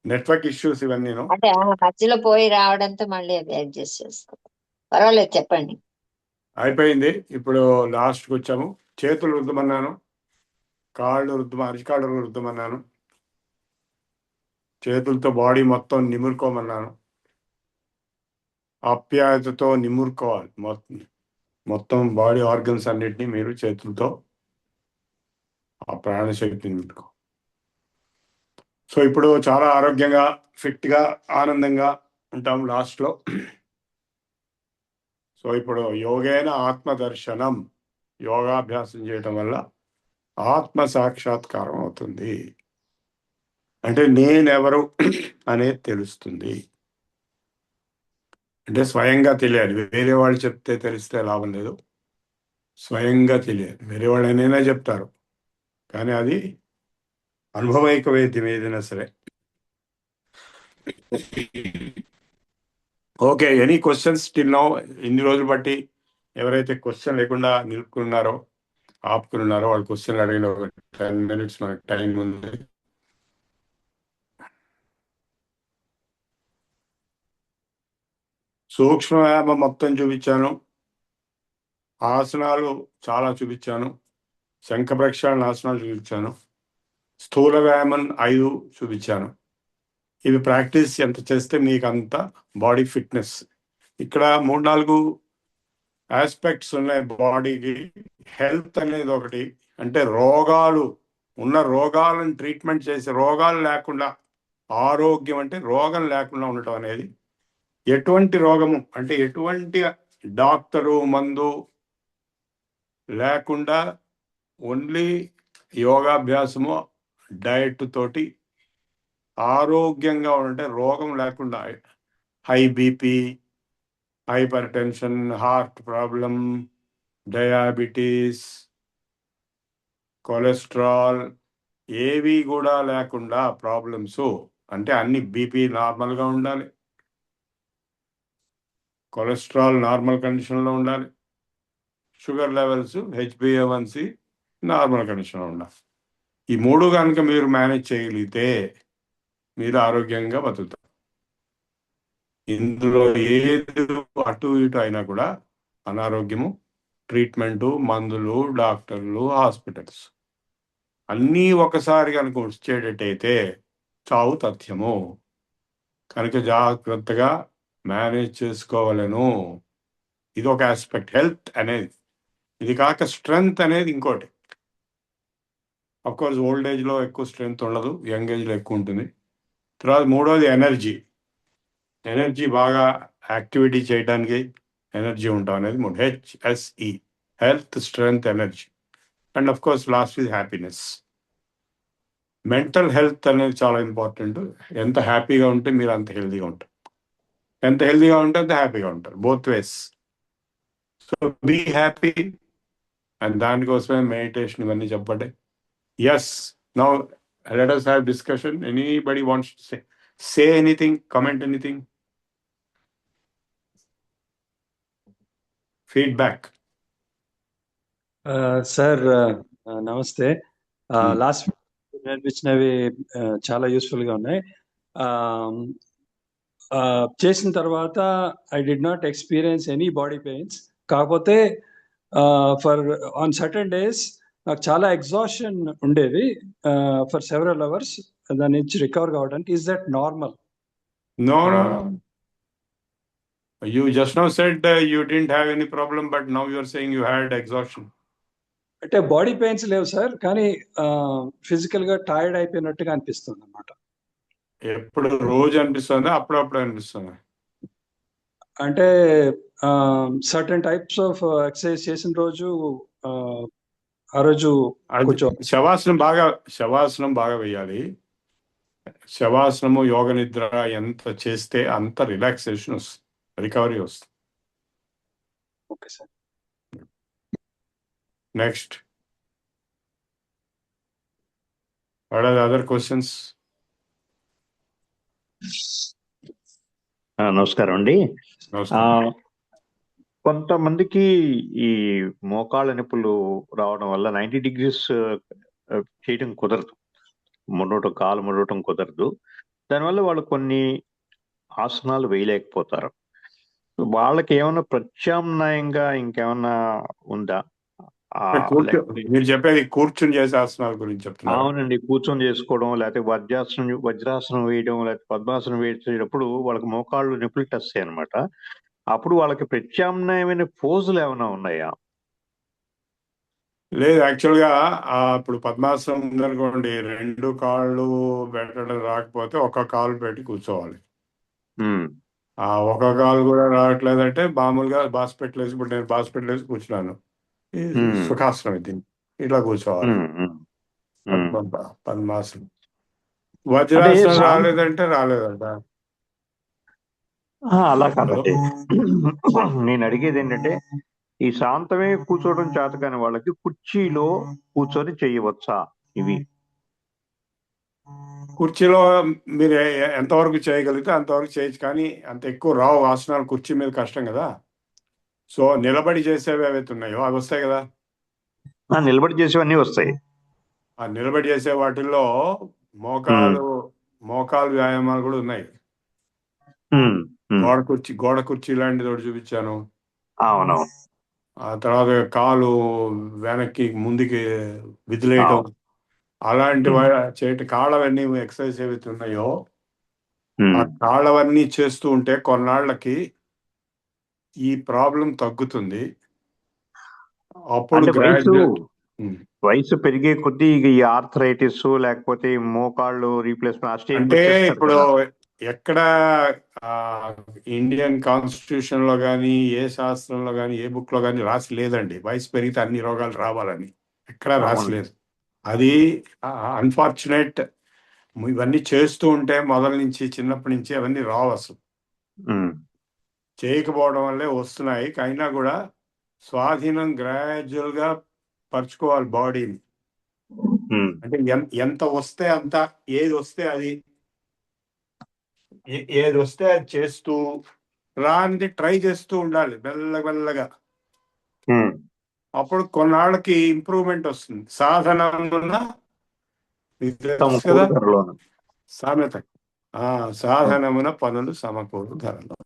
నెట్వర్క్ ఇష్యూస్ ఇవన్నీ. అంటే మధ్యలో పోయి రావడంతో మళ్ళీ అది అడ్జస్ట్ చేసుకో. పర్వాలేదు, చెప్పండి. అయిపోయింది. ఇప్పుడు లాస్ట్కి వచ్చాము. చేతులు రుద్దమన్నాను, కాళ్ళు అరికాళ్ళు రుద్దమన్నాను, చేతులతో బాడీ మొత్తం నిమురుకోమన్నాను. ఆప్యాయతతో నిమురుకోవాలి మొత్తం బాడీ ఆర్గన్స్ అన్నిటినీ. మీరు చేతులతో ఆ ప్రాణశక్తిని నిమురుకో. సో ఇప్పుడు చాలా ఆరోగ్యంగా, ఫిట్గా, ఆనందంగా ఉంటాం లాస్ట్లో. సో ఇప్పుడు యోగేన ఆత్మదర్శనం, యోగాభ్యాసం చేయటం వల్ల ఆత్మ సాక్షాత్కారం అవుతుంది. అంటే నేనెవరు అనేది తెలుస్తుంది. అంటే స్వయంగా తెలియాలి. వేరే వాళ్ళు చెప్తే తెలిస్తే లాభం లేదు, స్వయంగా తెలియాలి. వేరే వాళ్ళు ఏమైనా చెప్తారు, కానీ అది అనుభవైక వేద్యం ఏదైనా సరే. Okay, any questions till now? ఇన్ని రోజులు బట్టి ఎవరైతే క్వశ్చన్ లేకుండా నిలుపుకున్నారో, ఆపుకున్నారో, వాళ్ళు క్వశ్చన్ అడిగిన 10 minutes మనకు టైం ఉంది. సూక్ష్మ వ్యాయామం మొత్తం చూపించాను, ఆసనాలు చాలా చూపించాను, శంఖ ప్రక్షాళన ఆసనాలు చూపించాను, స్థూల వ్యాయామం 5 చూపించాను. ఇవి ప్రాక్టీస్ ఎంత చేస్తే మీకు అంత బాడీ ఫిట్నెస్. ఇక్కడ 3-4 ఆస్పెక్ట్స్ ఉన్నాయి బాడీకి. హెల్త్ అనేది ఒకటి, అంటే రోగాలను ట్రీట్మెంట్ చేసి, రోగాలు లేకుండా, ఆరోగ్యం అంటే రోగం లేకుండా ఉండటం అనేది. ఎటువంటి రోగము అంటే ఎటువంటి డాక్టరు మందు లేకుండా, ఓన్లీ యోగాభ్యాసము, డయట్ తోటి ఆరోగ్యంగా ఉంటే, రోగం లేకుండా, high BP, hyper tension, heart problem, diabetes, cholesterol ఏవి కూడా లేకుండా ప్రాబ్లమ్స్. అంటే అన్ని బీపీ నార్మల్గా ఉండాలి, కొలెస్ట్రాల్ నార్మల్ కండిషన్లో ఉండాలి, షుగర్ లెవెల్స్ HbA1c నార్మల్ కండిషన్లో ఉండాలి. ఈ 3 కనుక మీరు మేనేజ్ చేయగలిగితే మీరు ఆరోగ్యంగా బతుకుతారు. ఇందులో ఏది అటు ఇటు అయినా కూడా అనారోగ్యము, ట్రీట్మెంటు, మందులు, డాక్టర్లు, హాస్పిటల్స్ అన్నీ ఒకసారి కనుక వచ్చేటట్టయితే చావు తథ్యము. కనుక జాగ్రత్తగా మేనేజ్ చేసుకోవాలను. ఇది ఒక ఆస్పెక్ట్ హెల్త్ అనేది. ఇది కాక స్ట్రెంగ్త్ అనేది ఇంకోటి. అఫ్ కోర్స్ ఓల్డ్ ఏజ్లో ఎక్కువ స్ట్రెంగ్త్ ఉండదు, యంగ్ ఏజ్లో ఎక్కువ ఉంటుంది. తర్వాత మూడోది ఎనర్జీ బాగా యాక్టివిటీ చేయడానికి ఎనర్జీ ఉంటాం అనేది మూడు. HSE, health, strength, energy. And of course last is happiness. Mental health అనేది చాలా ఇంపార్టెంట్. ఎంత హ్యాపీగా ఉంటే మీరు అంత హెల్తీగా ఉంటారు, ఎంత హెల్తీగా ఉంటే అంత హ్యాపీగా ఉంటారు, both ways. So be happy, and దానికోసమే మెడిటేషన్ ఇవన్నీ చెప్పండి. Yes, now let us have discussion. Anybody wants to say anything, comment anything, feedback? Sir నమస్తే. Hmm. లాస్ట్ నేర్పించినవి చాలా యూస్ఫుల్ గా ఉన్నాయి. చేసిన తర్వాత I did not experience any body pains. కాకపోతే ఫర్ ఆన్ సర్టన్ డేస్ నాకు చాలా ఎగ్జాషన్ ఉండేది ఫర్ సెవెరల్ అవర్స్. దాని నుంచి రికవర్ కావడానికి is that normal? No. You just now said you didn't have any problem, but now you're saying you had exhaustion. అంటే body pains లేవు sir, కానీ physical గా టైర్డ్ అయిపోయినట్టుగా అనిపిస్తుంది అన్నమాట. ఎప్పుడు రోజు అనిపిస్తుందా, అప్పుడప్పుడు అనిపిస్తుందా? అంటే సర్టన్ టైప్స్ ఆఫ్ ఎక్సర్సైజ్ చేసిన రోజు ఆ రోజు కొంచెం శవాసనం బాగా వేయాలి. శవాసనము, యోగ నిద్ర ఎంత చేస్తే అంత రిలాక్సేషన్ వస్తుంది, రికవరీ వస్తుంది. Okay sir. Next, what are the other questions? నమస్కారం అండి. నమస్కారం. కొంతమందికి ఈ మోకాళ్ళ నొప్పులు రావడం వల్ల 90 degrees చేయడం కుదరదు, కాలు ముడవటం కుదరదు. దానివల్ల వాళ్ళు కొన్ని ఆసనాలు వేయలేకపోతారు. వాళ్ళకి ఏమైనా ప్రత్యామ్నాయంగా ఇంకేమన్నా ఉందా? మీరు చెప్పేది కూర్చుని చేసే ఆసనాల గురించి చెప్తున్నారు? అవునండి, కూర్చొని చేసుకోవడం, లేకపోతే వజ్రాసనం వేయడం, లేకపోతే పద్మాసనం వేసేటప్పుడు వాళ్ళకి మోకాళ్ళు నొప్పులు వస్తాయి అనమాట. అప్పుడు వాళ్ళకి ప్రత్యామ్నాయమైన పోజులు ఏమైనా ఉన్నాయా? లేదు, యాక్చువల్గా ఇప్పుడు పద్మాసనం ఉందనుకోండి, 2 కాళ్ళు పెట్టడం రాకపోతే ఒక కాలు పెట్టి కూర్చోవాలి. ఒక కాలు కూడా రావట్లేదంటే మామూలుగా బాస్పెట్లు వేసి, ఇప్పుడు నేను బాస్పెట్లు వేసి కూర్చున్నాను, సుఖాసనం ఇది, ఇట్లా కూర్చోవాలి. పద్మాసనం. వజ్రాసనం రాలేదంటే రాలేదంట. అలా కాదండి, నేను అడిగేది ఏంటంటే ఈ శాంతమే కూర్చోవడం చేత కాని వాళ్ళకి కుర్చీలో కూర్చొని చేయవచ్చా? ఇవి కుర్చీలో మీరు ఎంతవరకు చేయగలిగితే అంతవరకు చేయొచ్చు, కానీ అంత ఎక్కువ రావు ఆసనాలు. కుర్చీ మీద కష్టం కదా. సో నిలబడి చేసేవి ఏవైతే ఉన్నాయో అవి వస్తాయి కదా. నిలబడి చేసేవన్నీ వస్తాయి. ఆ నిలబడి చేసే వాటిల్లో మోకాలు వ్యాయామాలు కూడా ఉన్నాయి. గోడ కుర్చీ లాంటిది ఒకటి చూపించాను. అవునవును. ఆ తర్వాత కాలు వెనక్కి ముందుకి విదిలేయటం, అలాంటి కాళ్ళవన్నీ ఎక్సర్సైజ్ ఏవైతే ఉన్నాయో ఆ కాళ్ళవన్నీ చేస్తూ ఉంటే కొన్నాళ్ళకి ఈ ప్రాబ్లం తగ్గుతుంది. అప్పుడు వయసు పెరిగే కొద్దీ ఈ ఆర్థరైటిస్ లేకపోతే మోకాళ్ళు రీప్లేస్మెంట్ అంటే ఇప్పుడు ఎక్కడ ఇండియన్ కాన్స్టిట్యూషన్ లో కానీ, ఏ శాస్త్రంలో కానీ, ఏ బుక్ లో కానీ రాసి లేదండి వయసు పెరిగితే అన్ని రోగాలు రావాలని. ఎక్కడా రాసలేదు. అది అన్ఫార్చునేట్. ఇవన్నీ చేస్తూ ఉంటే మొదల నుంచి, చిన్నప్పటి నుంచి అవన్నీ రావు. అసలు చేయకపోవడం వల్లే వస్తున్నాయి. అయినా కూడా స్వాధీనం గ్రాడ్యువల్ గా పరుచుకోవాలి బాడీని. అంటే ఎంత వస్తే అంత, ఏది వస్తే అది చేస్తూ రానిది ట్రై చేస్తూ ఉండాలి మెల్లగా. అప్పుడు కొన్నాళ్ళకి ఇంప్రూవ్మెంట్ వస్తుంది. సాధనమున సామెత, సాధనమున పనులు సమకూరు ధరలో.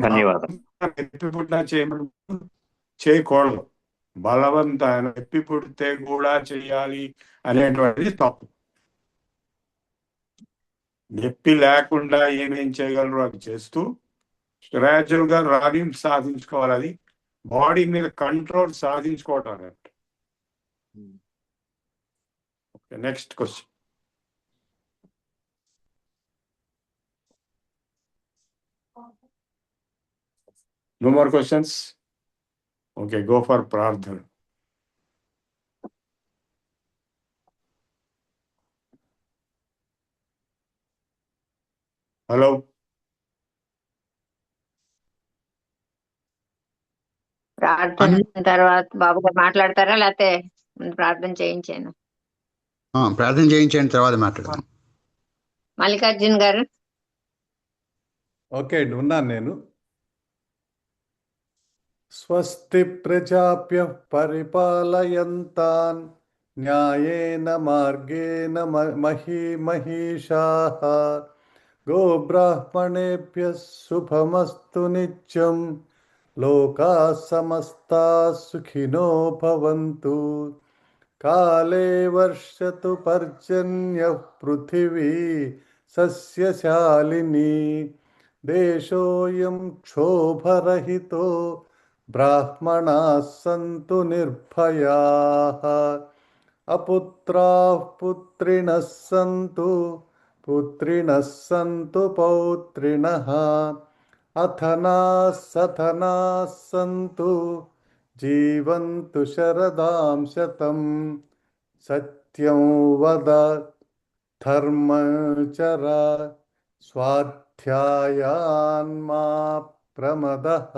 ధన్యవాదాలు. చేయకూడదు, బలవంతాన్ని ఎప్పి పుడితే కూడా చేయాలి అనేటువంటిది తప్పు. నొప్పి లేకుండా ఏమేం చేయగలరు అది చేస్తూ గ్రాడ్యువల్ గా రాణి సాధించుకోవాలి. అది బాడీ మీద కంట్రోల్ సాధించుకోవటం. Okay, next question. No more questions? Okay, go for ప్రార్థన. హలో, ప్రార్థన తర్వాత బాబు గారు మాట్లాడతారా, లేకపోతే ముందు ప్రార్థన చేయించాను? ప్రార్థన చేయించండి, తర్వాత మాట్లాడదాం. మల్లికార్జున్ గారు. ఓకే అండి, ఉన్నాను నేను. స్వస్తి ప్రజాభ్యః పరిపాలయంతాన్ న్యాయేన మార్గేణ మహీషాః గోబ్రాహ్మణేభ్యः శుభమస్తు నిత్యం లోకాः సమస్తాः సుఖినో భవంతు కాలే వర్షతు పర్జన్యః పృథివీ సస్యశాలినీ దేశోయం క్షోభరహితో బ్రాహ్మణాः సంతు నిర్భయాः అపుత్రాः పుత్రిణः సంతు పౌత్రిణः అథనాः సథనాः సంతు జీవంతు శరదాం శతం సత్యం వద ధర్మచర స్వాధ్యాయాన్మా ప్రమదః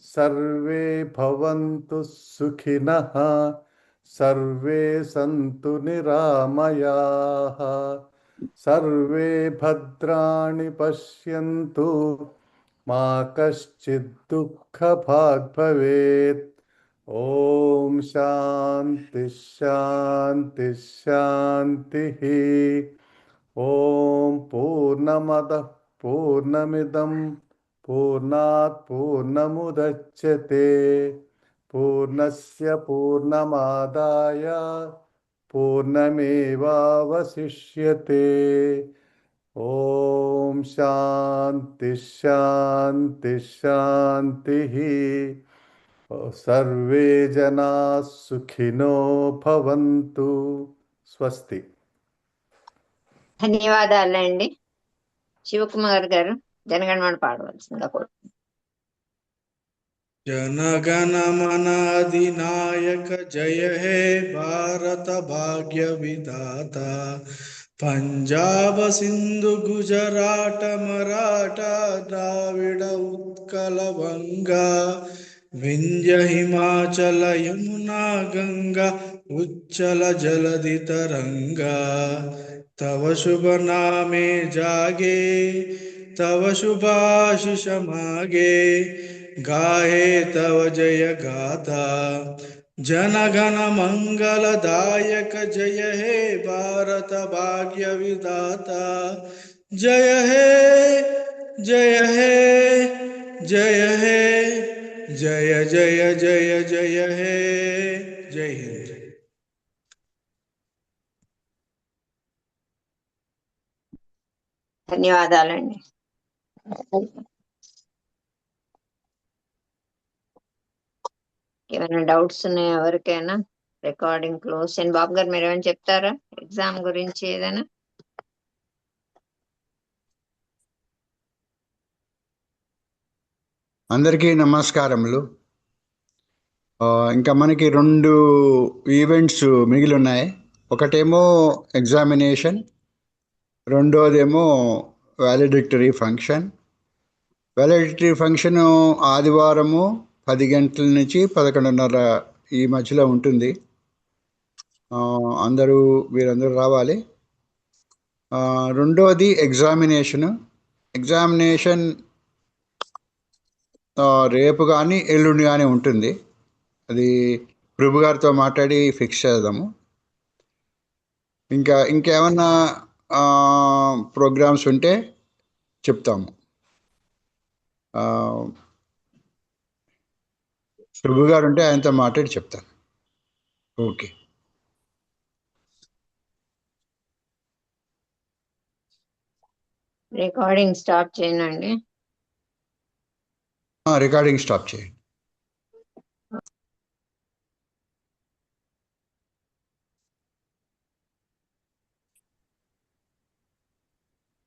సర్వే భవంతు సుఖినః సర్వే సంతు నిరామయాః సర్వే భద్రాణి పశ్యంతు మా కశ్చిద్ దుఃఖభాగ్ భవేత్. ఓం శాంతి శాంతి శాంతి. ఓం పూర్ణమదః పూర్ణమిదం పూర్ణాత్ పూర్ణముదచ్యతే పూర్ణస్య పూర్ణమాదాయ పూర్ణమేవావశిష్యతే. ఓం శాంతి శాంతి శాంతి. సర్వే జనాః సుఖినో భవంతు. స్వస్తి. ధన్యవాదాలండి. శివకుమార్ గారు జనగణమన పాడవలసిందిగా కోరుతున్నాను. जनगण मन अधिनायक जय हे भारत भाग्य विधाता पंजाब सिंधु गुजरात मराठा द्राविड उत्कल बंगा विंध्य हिमाचल यमुना गंगा उच्चल जलधि तरंगा तव शुभ नामे जागे तव शुभाशिष मागे गाहे तव जय गाथा जनगण मंगलदायक जय हे भारत भाग्य विधाता जय हे जय हे जय हे जय जय जय जय हे. जय हिंद. ధన్యవాదాలండి. ఏమైనా డౌట్స్ ఉన్నాయా ఎవరికైనా? రికార్డింగ్ క్లోజ్ అండ్ బాబు గారు మీరు ఏమైనా చెప్తారా ఎగ్జామ్ గురించి ఏదైనా? అందరికీ నమస్కారములు. ఇంకా మనకి 2 ఈవెంట్స్ మిగిలి ఉన్నాయి. ఒకటేమో ఎగ్జామినేషన్, రెండోదేమో వ్యాలిడిక్టరీ ఫంక్షన్. వ్యాలిడిక్టరీ ఫంక్షన్ ఆదివారము 10 గంటల నుంచి 11:30 ఈ మధ్యలో ఉంటుంది. మీరందరూ రావాలి. రెండోది ఎగ్జామినేషన్ రేపు కానీ ఎల్లుండి కానీ ఉంటుంది. అది ప్రభు గారితో మాట్లాడి ఫిక్స్ చేద్దాము. ఇంకేమన్నా ప్రోగ్రామ్స్ ఉంటే చెప్తాము. ప్రభు గారు ఉంటే ఆయనతో మాట్లాడి చెప్తాను. ఓకే. రికార్డింగ్ స్టాప్ చేయనండి. రికార్డింగ్ స్టాప్ చేయండి.